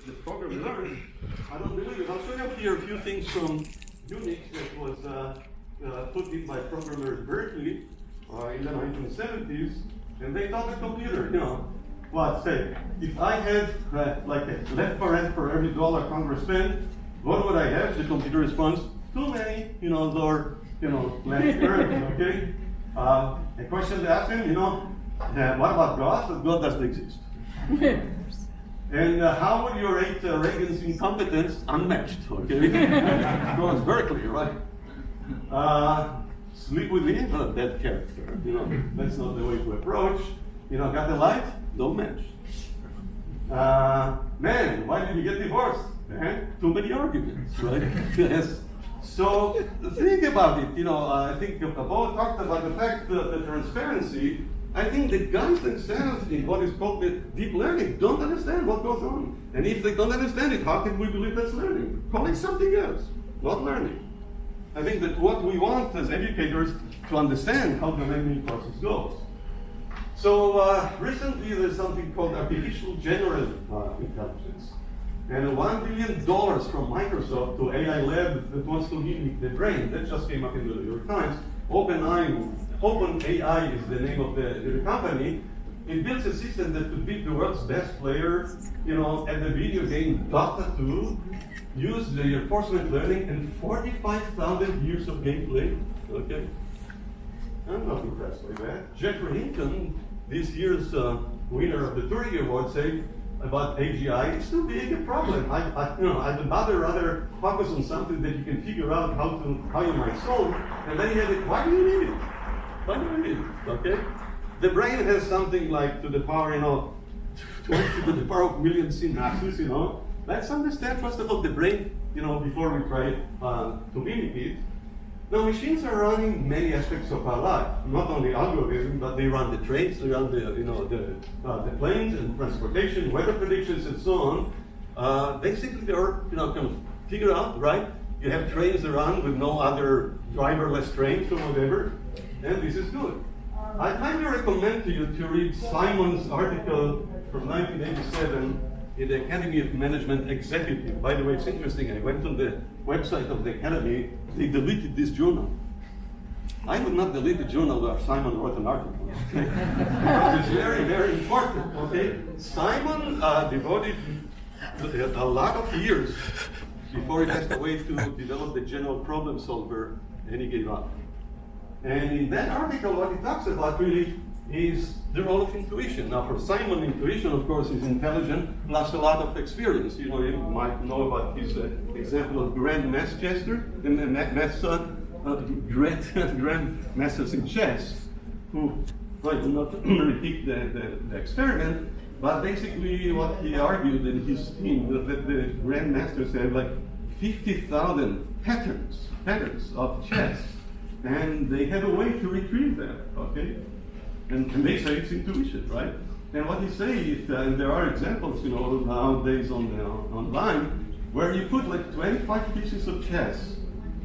the program learns, I don't believe it. I'll show you here a few things from Unix that was put in by programmers Berkeley in the 1970s, and they taught the computer, say, if I had like a left parent for every $1 Congress spent, what would I have? The computer responds, too many, or left parents, okay? A question they ask him, what about God? God doesn't exist. And how would you rate Reagan's incompetence? Unmatched, okay? Because Berkeley, right? Sleep with me? Dead character. That's not the way to approach. Got the light? Don't match. Man, why did you get divorced? Too many arguments, right? Yes. So think about it. I think Bo talked about the fact that the transparency I think the guys themselves in what is called the deep learning don't understand what goes on. And if they don't understand it, how can we believe that's learning? Call it something else, not learning. I think that what we want as educators to understand how the learning process goes. So recently there's something called artificial general intelligence. And $1 billion from Microsoft to AI lab that wants to mimic the brain. That just came up in the New York Times. OpenAI is the name of the company. It builds a system that could beat the world's best player, at the video game Dota 2, use the reinforcement learning and 45,000 years of gameplay. Okay, I'm not impressed by that. Jeffrey Hinton, this year's winner of the Turing Award, said about AGI, it's too big a problem. I'd rather focus on something that you can figure out how you might solve, and then you have it. Why do you need it? Why do you need it? Okay, the brain has something like to the power, 20 to the power of million synapses. Let's understand first of all the brain, before we try to mimic it. Now, machines are running many aspects of our life, not only algorithms, but they run the trains, they run the planes and transportation, weather predictions, and so on. Basically, they are kind of figure out, right? You have trains that run with no other driverless trains or whatever, and this is good. I highly recommend to you to read Simon's article from 1987 in the Academy of Management Executive. By the way, it's interesting. I went on the website of the Academy. They deleted this journal. I would not delete the journal where Simon wrote an article. Okay? It's very, very important. Okay, Simon devoted a lot of years before he passed away to develop the general problem solver, and he gave up. And in that article, what he talks about really is the role of intuition. Now, for Simon, intuition, of course, is intelligent plus a lot of experience. You might know about his example of grandmasters in chess, who I will not repeat the experiment, but basically what he argued in his team that the grandmasters have like 50,000 patterns of chess, and they have a way to retrieve them. Okay. And they say it's intuition, right? And what he says is, and there are examples, nowadays online, where you put like 25 pieces of chess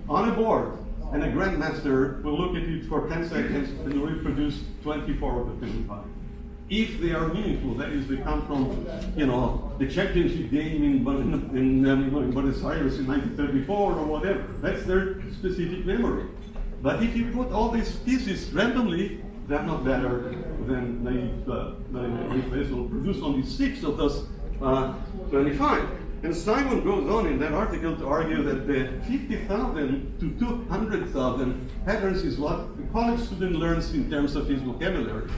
on a board, and a grandmaster will look at it for 10 seconds and will produce 24 of the 25. If they are meaningful, that is, they come from, the championship game in Buenos Aires in 1934 or whatever. That's their specific memory. But if you put all these pieces randomly, they're not better than naive players will produce only 6 of those 25. And Simon goes on in that article to argue that the 50,000 to 200,000 patterns is what the college student learns in terms of his vocabulary.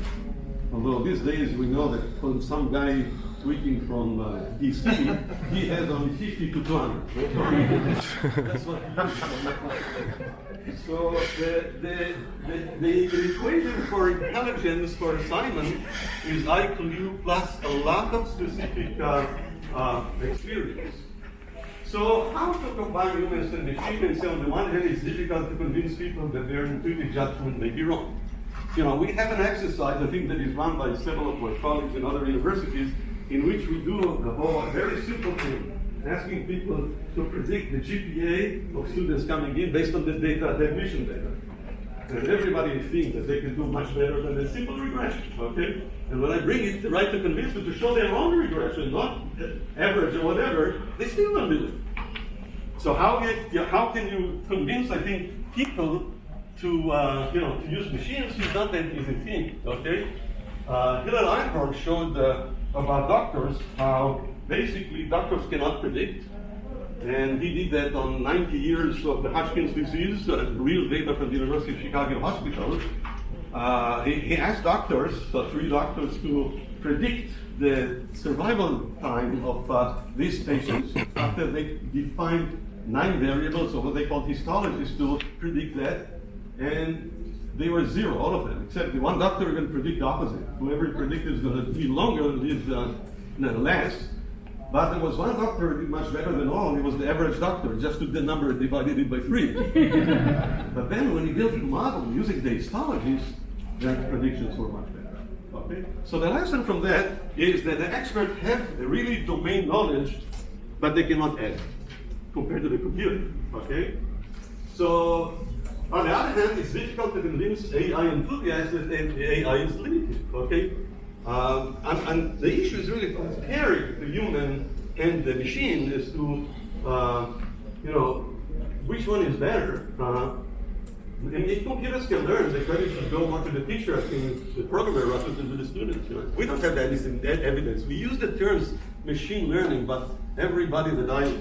Although these days we know that from some guy tweeting from DC, he has only 50 to 200. That's what he is. So the equation for intelligence for Simon is IQ plus a lot of specific experience. So how to combine humans and machines? And so on the one hand, it's difficult to convince people that their intuitive judgment may be wrong. We have an exercise, I think, that is run by several of my colleagues in other universities, in which we do a very simple thing, asking people to predict the GPA of students coming in based on the data, the admission data. And everybody thinks that they can do much better than a simple regression, okay? And when I bring it to try to convince them to show their own regression, not average or whatever, they still don't do it. So how can you convince, I think, people to use machines is not that easy thing, okay? Hillel Einhorn showed about doctors how basically doctors cannot predict, and he did that on 90 years of the Hodgkin's disease, real data from the University of Chicago Hospital. He asked doctors, 3 doctors, to predict the survival time of these patients after they defined 9 variables, or what they called histologies, to predict that. And they were 0, all of them, except the one doctor can predict the opposite. Whoever predicted is going to live longer, live less. But there was one doctor who did much better than all. He was the average doctor, just took the number and divided it by 3. But then when he built the model using the histologies, then predictions were much better. Okay? So the lesson from that is that the experts have really domain knowledge, but they cannot add compared to the computer. Okay? So on the other hand, it's difficult to convince AI enthusiasts that AI is limited. Okay? And the issue is really comparing the human and the machine as to which one is better. And if computers can learn, the credit should go more to the teacher, I think, the programmer rather than to the students. We don't have that evidence. We use the terms machine learning, but everybody that I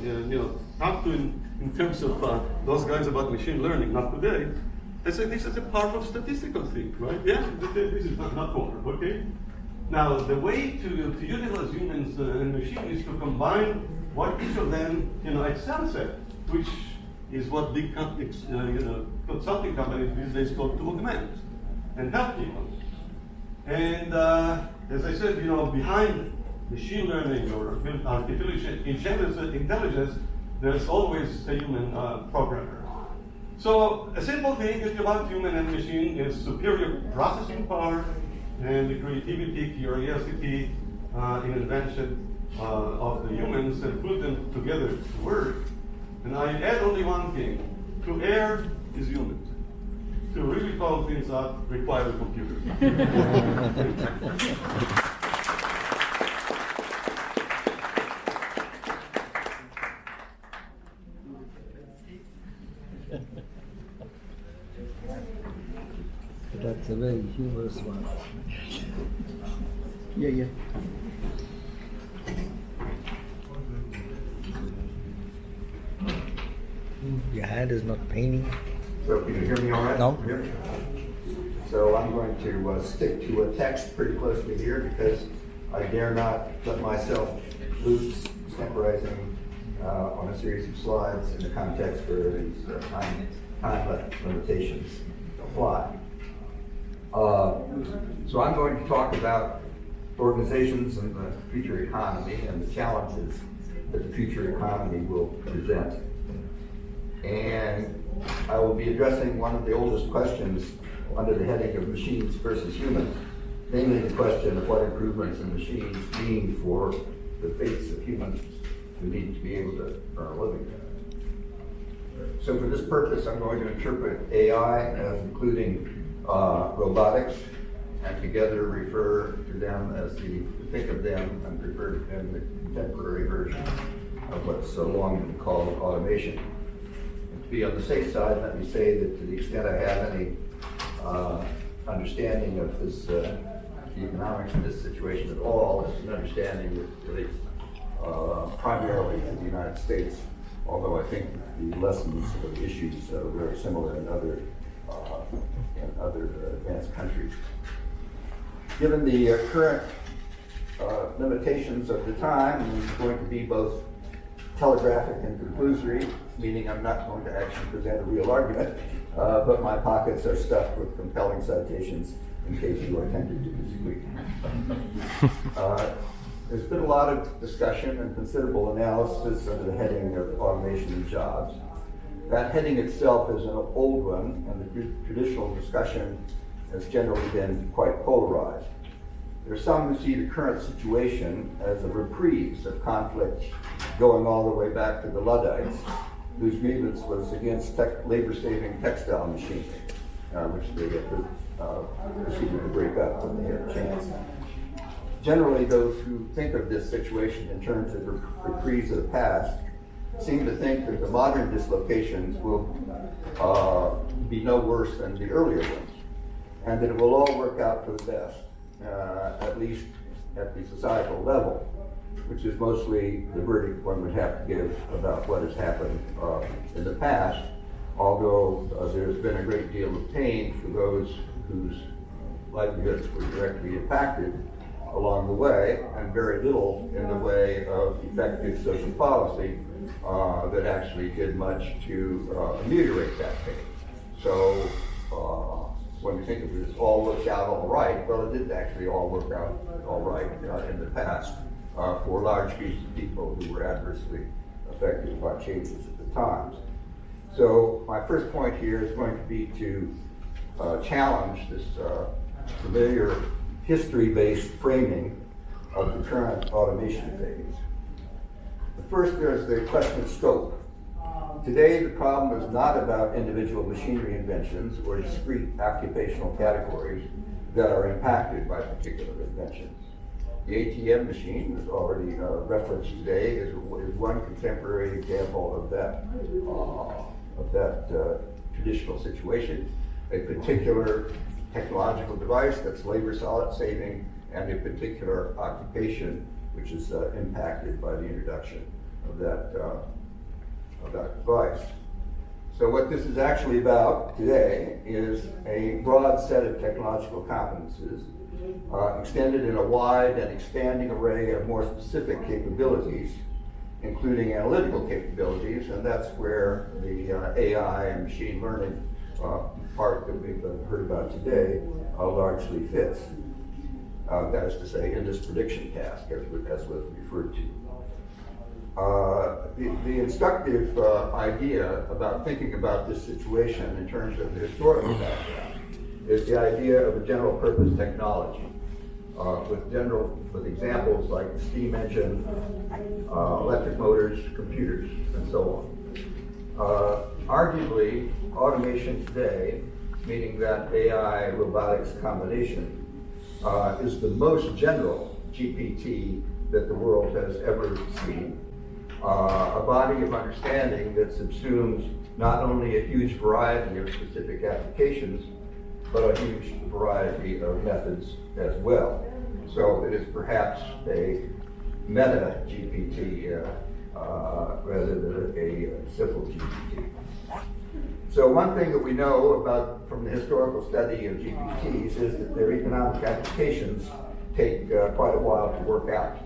talk to in terms of those guys about machine learning, not today, they say this is a part of statistical thing, right? Yeah, this is not more, okay? Now, the way to utilize humans and machines is to combine what each of them excels at, which is what big companies, consulting companies these days call to augment and help people. And as I said, behind machine learning or artificial intelligence, there's always a human programmer. So a simple thing about human and machine is superior processing power and the creativity, curiosity, in invention of the humans and put them together to work. And I add only one thing. To err is human. To really follow things up requires a computer. That's a very humorous one. Yeah. Your hand is not paining. So can you hear me all right? No. Yep. So I'm going to stick to a text pretty closely here because I dare not let myself loose extemporizing on a series of slides in the context where these time limitations apply. So I'm going to talk about organizations and the future economy and the challenges that the future economy will present. And I will be addressing one of the oldest questions under the heading of machines versus humans, namely the question of what improvements in machines mean for the fates of humans who need to be able to earn a living. So for this purpose, I'm going to interpret AI as including robotics, and together refer to them as think of them and refer to them the contemporary version of what's so long been called automation. And to be on the safe side, let me say that to the extent I have any understanding of this, the economics of this situation at all, it's an understanding that relates primarily to the United States, although I think the lessons of issues are very similar in other advanced countries. Given the current limitations of the time, I'm going to be both telegraphic and conclusory, meaning I'm not going to actually present a real argument, but my pockets are stuffed with compelling citations in case you are tempted to disagree. There's been a lot of discussion and considerable analysis under the heading of automation and jobs. That heading itself is an old one, and the traditional discussion has generally been quite polarized. There are some who see the current situation as a reprise of conflict going all the way back to the Luddites, whose grievance was against labor-saving textile machinery, which they proceeded to break up when they had a chance. Generally, those who think of this situation in terms of reprise of the past seem to think that the modern dislocations will be no worse than the earlier ones, and that it will all work out for the best, at least at the societal level, which is mostly the verdict one would have to give about what has happened in the past, although there's been a great deal of pain for those whose livelihoods were directly impacted along the way, and very little in the way of effective social policy that actually did much to ameliorate that pain. So when we think of it as all worked out all right, well, it didn't actually all work out all right in the past for large groups of people who were adversely affected by changes at the times. So my first point here is going to be to challenge this familiar history-based framing of the current automation phase. First, there's the question of scope. Today, the problem is not about individual machinery inventions or discrete occupational categories that are impacted by particular inventions. The ATM machine, was already referenced today, is one contemporary example of that traditional situation. A particular technological device that's labor saving, and a particular occupation which is impacted by the introduction of that device. So what this is actually about today is a broad set of technological competences extended in a wide and expanding array of more specific capabilities, including analytical capabilities, and that's where the AI and machine learning part that we've heard about today largely fits. That is to say, in this prediction task, as was referred to. The instructive idea about thinking about this situation in terms of the historical background is the idea of a general purpose technology with examples like the steam engine, electric motors, computers, and so on. Arguably, automation today, meaning that AI robotics combination, is the most general GPT that the world has ever seen. A body of understanding that subsumes not only a huge variety of specific applications, but a huge variety of methods as well. So it is perhaps a meta GPT rather than a simple GPT. So one thing that we know about from the historical study of GPTs is that their economic applications take quite a while to work out.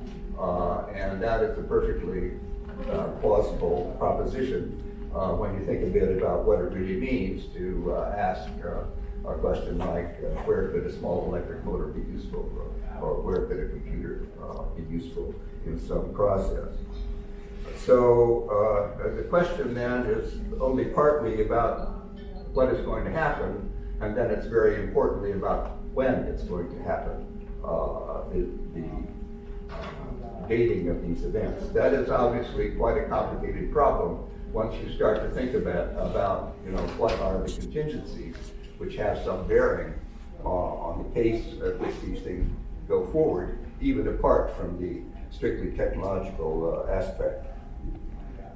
And that is a perfectly plausible proposition when you think a bit about what it really means to ask a question like, where could a small electric motor be useful, or where could a computer be useful in some process? So the question then is only partly about what is going to happen, and then it's very importantly about when it's going to happen, the dating of these events. That is obviously quite a complicated problem once you start to think about what are the contingencies which have some bearing on the pace at which these things go forward, even apart from the strictly technological aspect.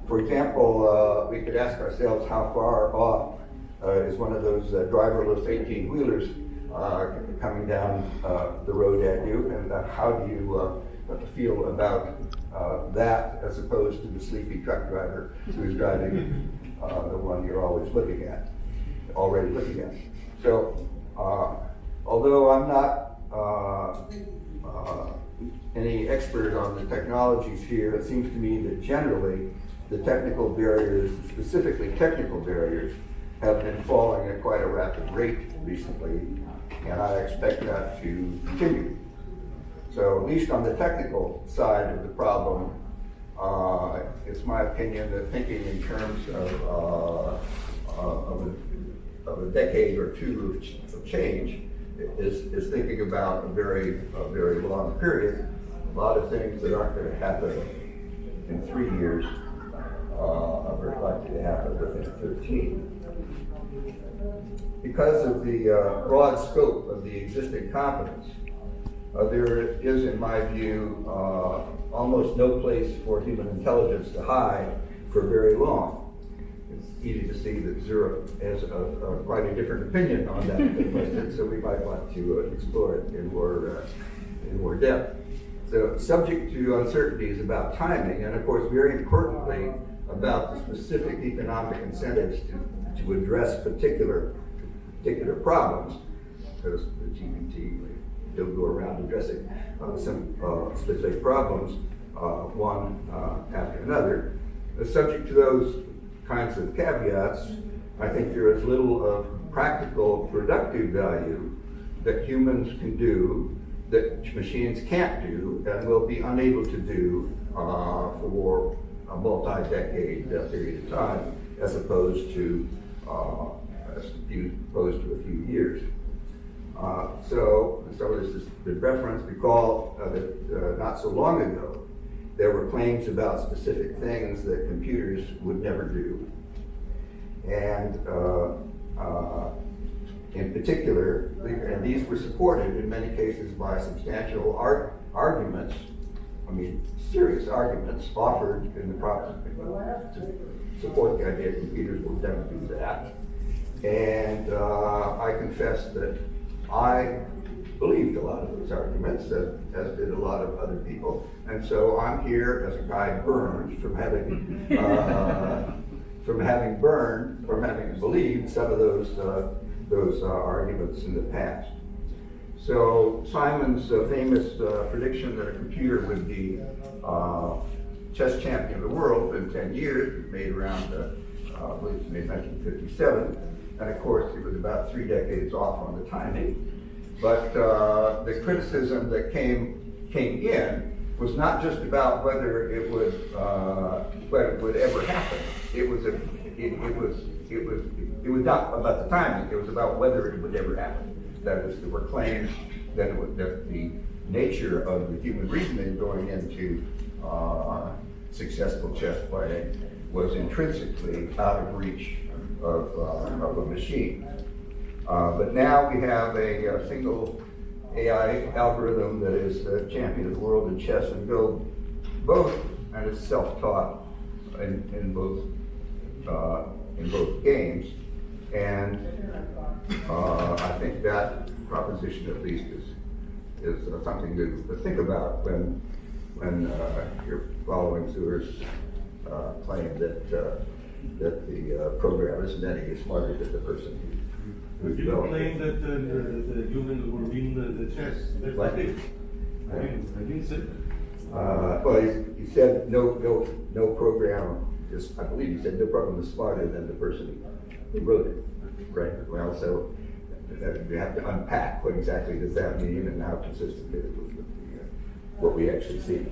For example, we could ask ourselves how far off is one of those driverless 18-wheelers coming down the road at you, and how do you feel about that as opposed to the sleepy truck driver who's driving the one you're already looking at. So, although I'm not any expert on the technologies here, it seems to me that generally the technical barriers, specifically technical barriers, have been falling at quite a rapid rate recently, and I expect that to continue. So at least on the technical side of the problem, it's my opinion that thinking in terms of a decade or two of change is thinking about a very long period. A lot of things that aren't going to happen in 3 years are very likely to happen within 13. Because of the broad scope of the existing competence, there is, in my view, almost no place for human intelligence to hide for very long. It's easy to see that Zur has quite a different opinion on that question, so we might want to explore it in more depth. So, subject to uncertainties about timing, and of course, very importantly, about the specific economic incentives to address particular problems, because the GPT don't go around addressing some specific problems, one after another. Subject to those kinds of caveats, I think there is little of practical productive value that humans can do that machines can't do and will be unable to do for a multi-decade period of time, as opposed to a few years. So this is the reference. Recall that not so long ago, there were claims about specific things that computers would never do. And in particular, and these were supported in many cases by substantial arguments, I mean, serious arguments offered in the process to support the idea that computers will never do that. And I confess that I believed a lot of those arguments, as did a lot of other people. And so I'm here as a guy burned from having believed some of those arguments in the past. So Simon's famous prediction that a computer would be chess champion of the world in 10 years, made around, I believe it's made 1957, and of course it was about 3 decades off on the timing. But the criticism that came in was not just about whether it would ever happen. It was not about the timing. It was about whether it would ever happen. That is, there were claims that the nature of the human reasoning going into successful chess playing was intrinsically out of reach of a machine. But now we have a single AI algorithm that is the champion of the world in chess and Go both, and is self-taught in both games. And I think that proposition, at least, is something to think about when you're following Zur's claim that the program isn't any smarter than the person who You developed claim it. that the human will win the chess. That's What? I didn't say that. Well, he said no program is, I believe he said no program is smarter than the person who wrote it. Right. Well, so we have to unpack what exactly does that mean and how consistent it is with what we actually see.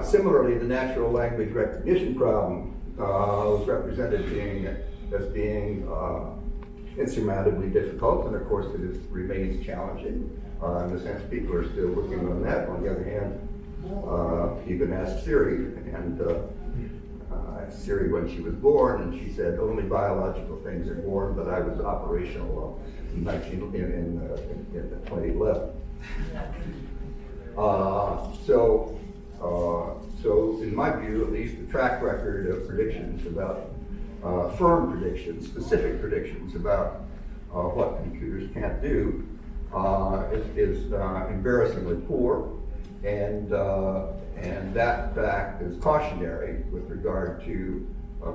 Similarly, the natural language recognition problem was represented as being insurmountably difficult, and of course it remains challenging. In the sense, people are still working on that. On the other hand, you can ask Siri, and I asked Siri when she was born, and she said only biological things are born, but I was operational in 2011. So in my view, at least, the track record of predictions about firm predictions, specific predictions about what computers can't do is embarrassingly poor, and that fact is cautionary with regard to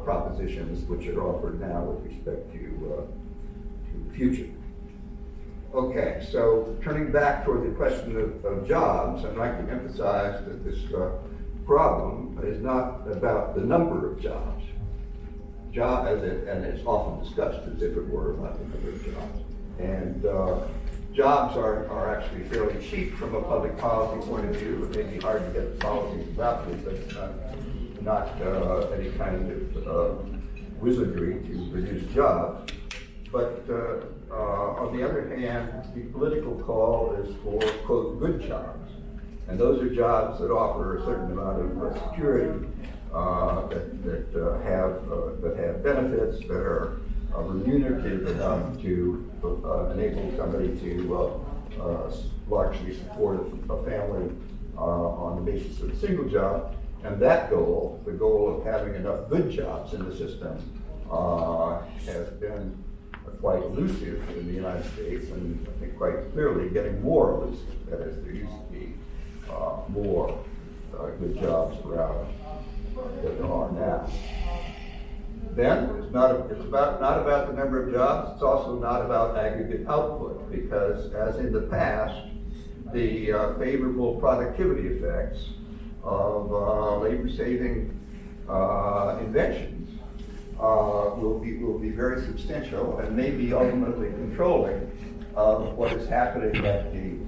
propositions which are offered now with respect to the future. Okay, so turning back toward the question of jobs, I'd like to emphasize that this problem is not about the number of jobs. And it's often discussed as if it were about the number of jobs. And jobs are actually fairly cheap from a public policy point of view. It may be hard to get policies about this, but not any kind of wizardry to produce jobs. But on the other hand, the political call is for, quote, good jobs. And those are jobs that offer a certain amount of security, that have benefits, that are remunerative enough to enable somebody to largely support a family on the basis of a single job. And that goal, the goal of having enough good jobs in the system, has been quite elusive in the United States, and I think quite clearly getting more elusive. That is, there used to be more good jobs around than there are now. Then it's not about the number of jobs. It's also not about aggregate output, because as in the past, the favorable productivity effects of labor-saving inventions will be very substantial and may be ultimately controlling of what is happening at the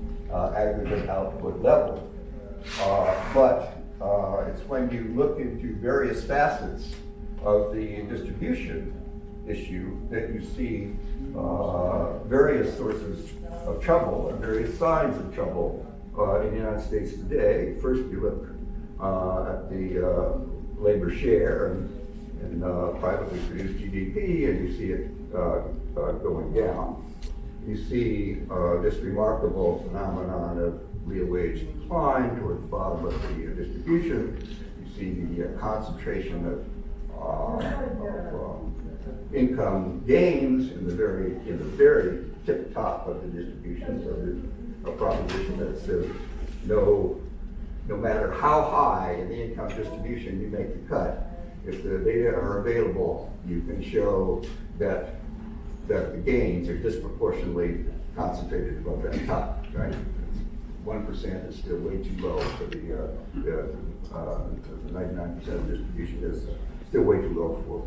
aggregate output level. But it's when you look into various facets of the distribution issue that you see various sources of trouble and various signs of trouble in the United States today. First, you look at the labor share and privately produced GDP, and you see it going down. You see this remarkable phenomenon of real wage decline toward the bottom of the distribution. You see the concentration of income gains in the very tip top of the distribution. So there's a proposition that says no matter how high in the income distribution you make the cut, if the data are available, you can show that the gains are disproportionately concentrated above that top, right? 1% is still way too low for the 99% of distribution is still way too low for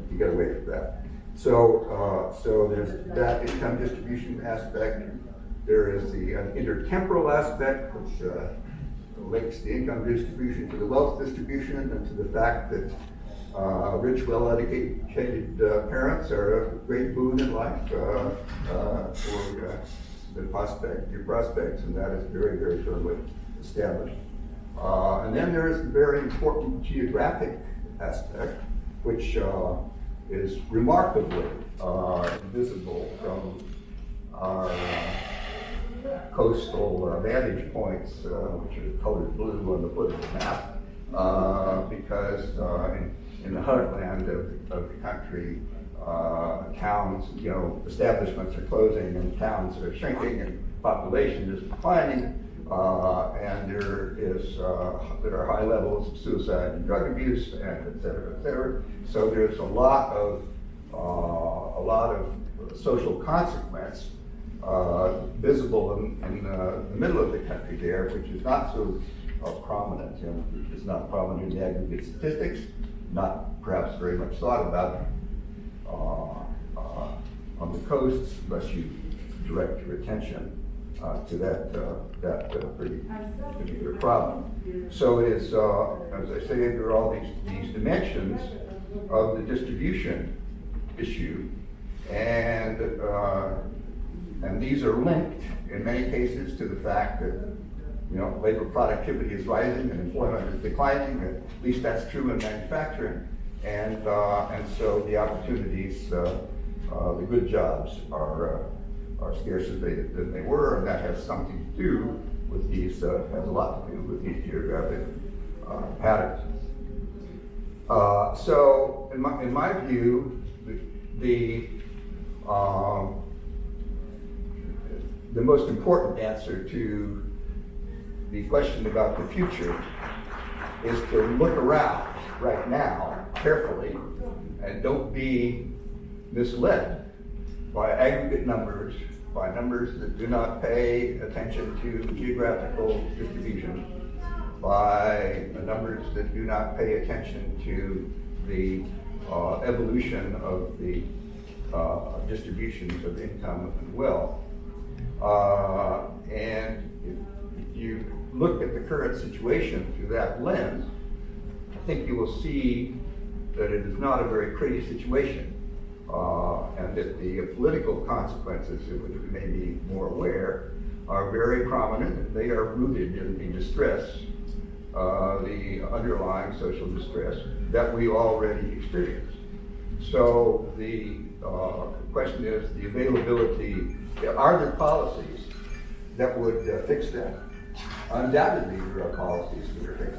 to get away from that. So there's that income distribution aspect. There is the intertemporal aspect, which links the income distribution to the wealth distribution and to the fact that rich, well-educated parents are a great boon in life for your prospects, and that is very, very firmly established. And then there is the very important geographic aspect, which is remarkably visible from our coastal vantage points, which are colored blue on the foot of the map, because in the heartland of the country, towns, establishments are closing and towns are shrinking and population is declining, and there are high levels of suicide and drug abuse, and et cetera, et cetera. So there's a lot of social consequence visible in the middle of the country there, which is not so prominent. It's not prominent in the aggregate statistics, not perhaps very much thought about on the coasts, unless you direct your attention to that particular problem. So it is, as I say, there are all these dimensions of the distribution issue, and these are linked in many cases to the fact that labor productivity is rising and employment is declining. At least that's true in manufacturing, and so the opportunities, the good jobs are scarcer than they were, and that has something to do with these, has a lot to do with these geographic patterns. So in my view, the most important answer to the question about the future is to look around right now carefully and don't be misled by aggregate numbers, by numbers that do not pay attention to geographical distribution, by numbers that do not pay attention to the evolution of the distributions of income and wealth. And if you look at the current situation through that lens, I think you will see that it is not a very pretty situation, and that the political consequences, of which we may be more aware, are very prominent, and they are rooted in the distress, the underlying social distress that we already experience. So the question is the availability. Are there policies that would fix that? Undoubtedly, there are policies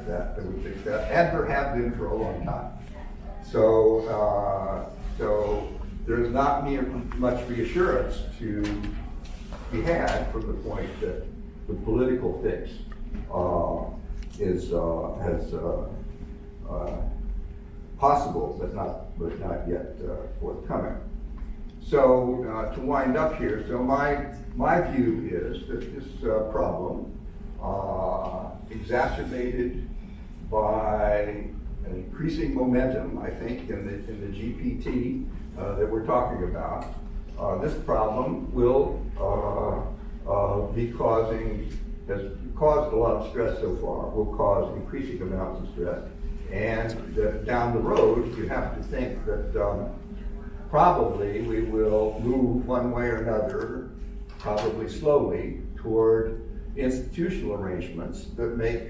that would fix that, and there have been for a long time. So there is not much reassurance to be had from the point that the political fix is possible, but not yet forthcoming. So to wind up here, so my view is that this problem, exacerbated by an increasing momentum, I think, in the GPT that we're talking about, this problem will has caused a lot of stress so far, will cause increasing amounts of stress. And down the road, you have to think that probably we will move one way or another, probably slowly, toward institutional arrangements that make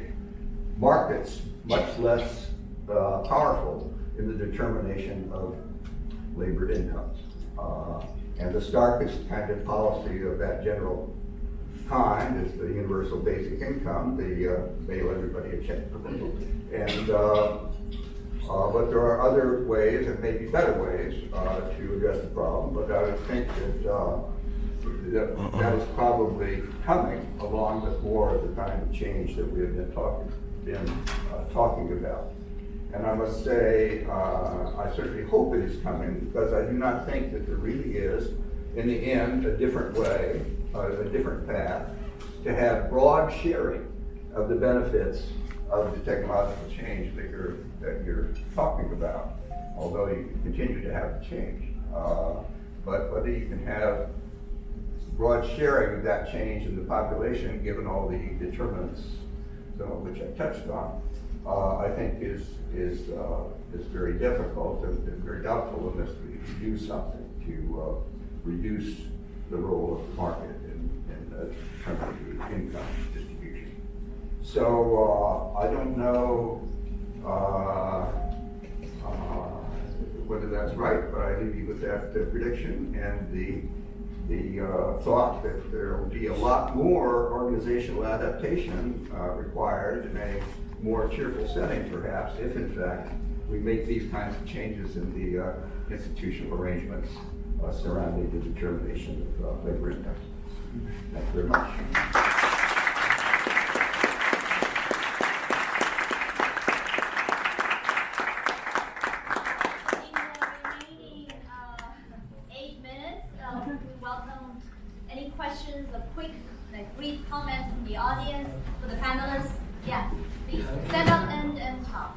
markets much less powerful in the determination of labor incomes. And the starkest kind of policy of that general kind is the universal basic income, the mail everybody a check proposal. And but there are other ways, and maybe better ways, to address the problem. But I would think that that is probably coming along with more of the kind of change that we have been talking about. And I must say, I certainly hope it is coming, because I do not think that there really is, in the end, a different way, a different path to have broad sharing of the benefits of the technological change that you're talking about, although you can continue to have the change. But whether you can have broad sharing of that change in the population, given all the determinants, some of which I touched on, I think is very difficult and very doubtful unless we do something to reduce the role of the market in terms of the income distribution. So I don't know whether that's right, but I leave you with that prediction and the thought that there will be a lot more organizational adaptation required in a more cheerful setting, perhaps, if in fact we make these kinds of changes in the institutional arrangements surrounding the determination of labor incomes. Thank you very much. In the remaining 8 minutes, we welcome any questions or quick, brief comments from the audience for the panelists. Yeah, please stand up and talk.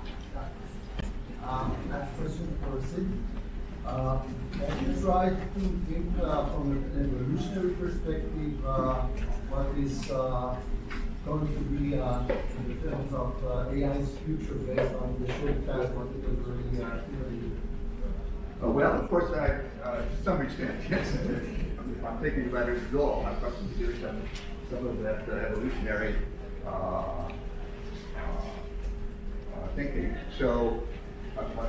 I have a question for Sid. Can you try to think from an evolutionary perspective what is going to be in terms of AI's future based on the short path what it is really theory? Well, of course, to some extent, yes. If I'm thinking about it at all, I've got to do some of that evolutionary thinking. So,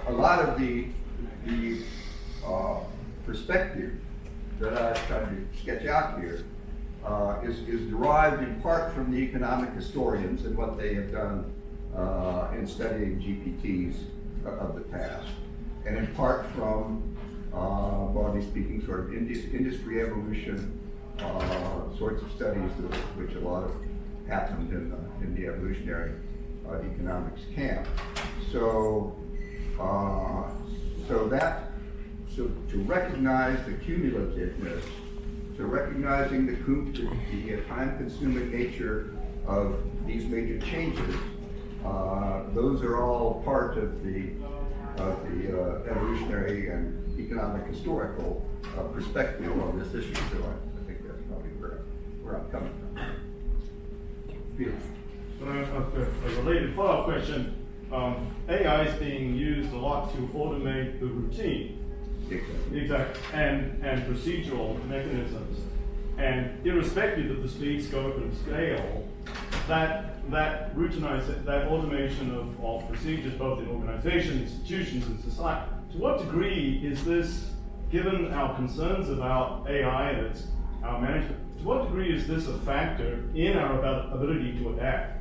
a lot of the perspective that I've tried to sketch out here is derived in part from the economic historians and what they have done in studying GPTs of the past, and in part from, broadly speaking, sort of industry evolution sorts of studies, which a lot of happened in the evolutionary economics camp. So to recognize the cumulativeness, to recognizing the time-consuming nature of these major changes, those are all part of the evolutionary and economic historical perspective on this issue. So I think that's probably where I'm coming from. Peter. A related follow-up question. AI is being used a lot to automate the routine. Exactly. And procedural mechanisms. And irrespective of the speed, scope, and scale, that automation of procedures, both in organizations, institutions, and society, to what degree is this, given our concerns about AI and our management, to what degree is this a factor in our ability to adapt?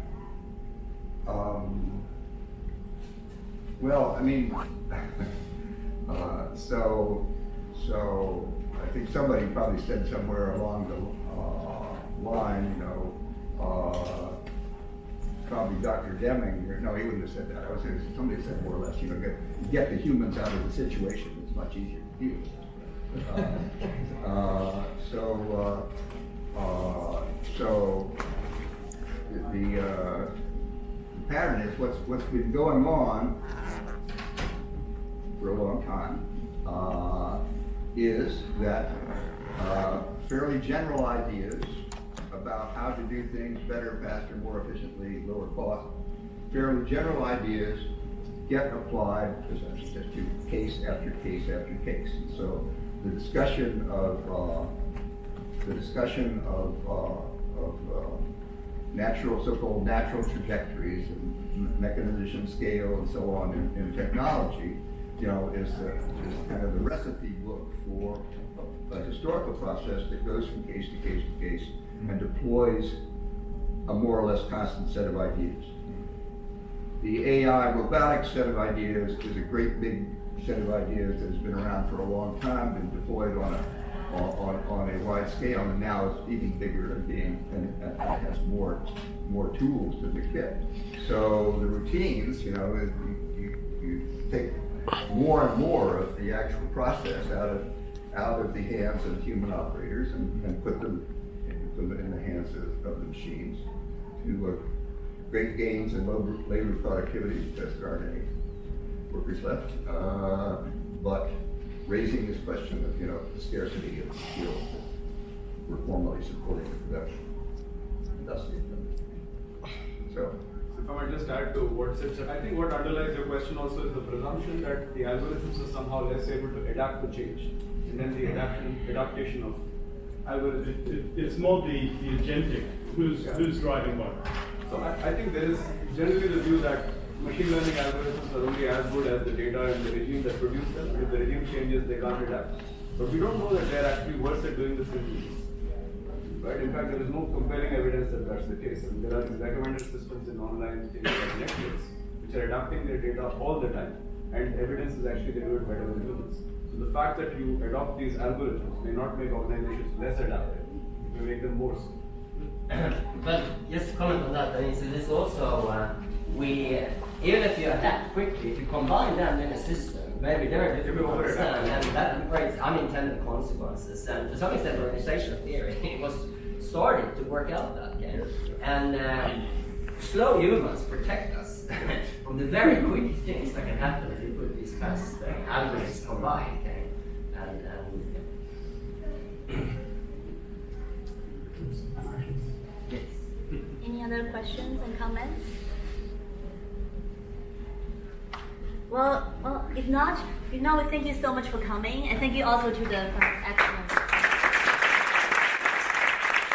Well, I mean, so I think somebody probably said somewhere along the line, probably Dr. Deming, no, he wouldn't have said that. Somebody said more or less, get the humans out of the situation. It's much easier to deal with. So the pattern is what's been going on for a long time is that fairly general ideas about how to do things better, faster, more efficiently, lower cost, fairly general ideas get applied to case after case after case. And so the discussion of natural, so-called natural trajectories and mechanization scale and so on in technology, is kind of the recipe book for a historical process that goes from case to case to case and deploys a more or less constant set of ideas. The AI robotics set of ideas is a great big set of ideas that has been around for a long time, been deployed on a wide scale, and now it's even bigger and has more tools to the kit. So the routines, you take more and more of the actual process out of the hands of human operators and put them in the hands of the machines to great gains in labor productivity because there aren't any workers left, but raising this question of the scarcity of the skills that were formerly supporting the production. And thus so. If I might just add to what Sid said, I think what underlies your question also is the presumption that the algorithms are somehow less able to adapt to change, and then the adaptation of algorithms. It's more the agentic, who's driving what. So I think there is generally the view that machine learning algorithms are only as good as the data and the regime that produce them. If the regime changes, they can't adapt. But we don't know that they're actually worse at doing this than humans. Right? In fact, there is no compelling evidence that that's the case. And there are these recommended systems in online things like Netflix, which are adapting their data all the time. And evidence is actually they do it better than humans. So the fact that you adopt these algorithms may not make organizations less adaptive, it may make them more so. But just to comment on that, I mean, so this also, even if you adapt quickly, if you combine them in a system, maybe they're difficult to understand, and that creates unintended consequences. And to some extent, organizational theory was started to work out that game. And slow humans protect us from the very quick things that can happen if you put these fast algorithms combined. Okay? Yes. Any other questions and comments? Well, if not, we thank you so much for coming, and thank you also to the excellent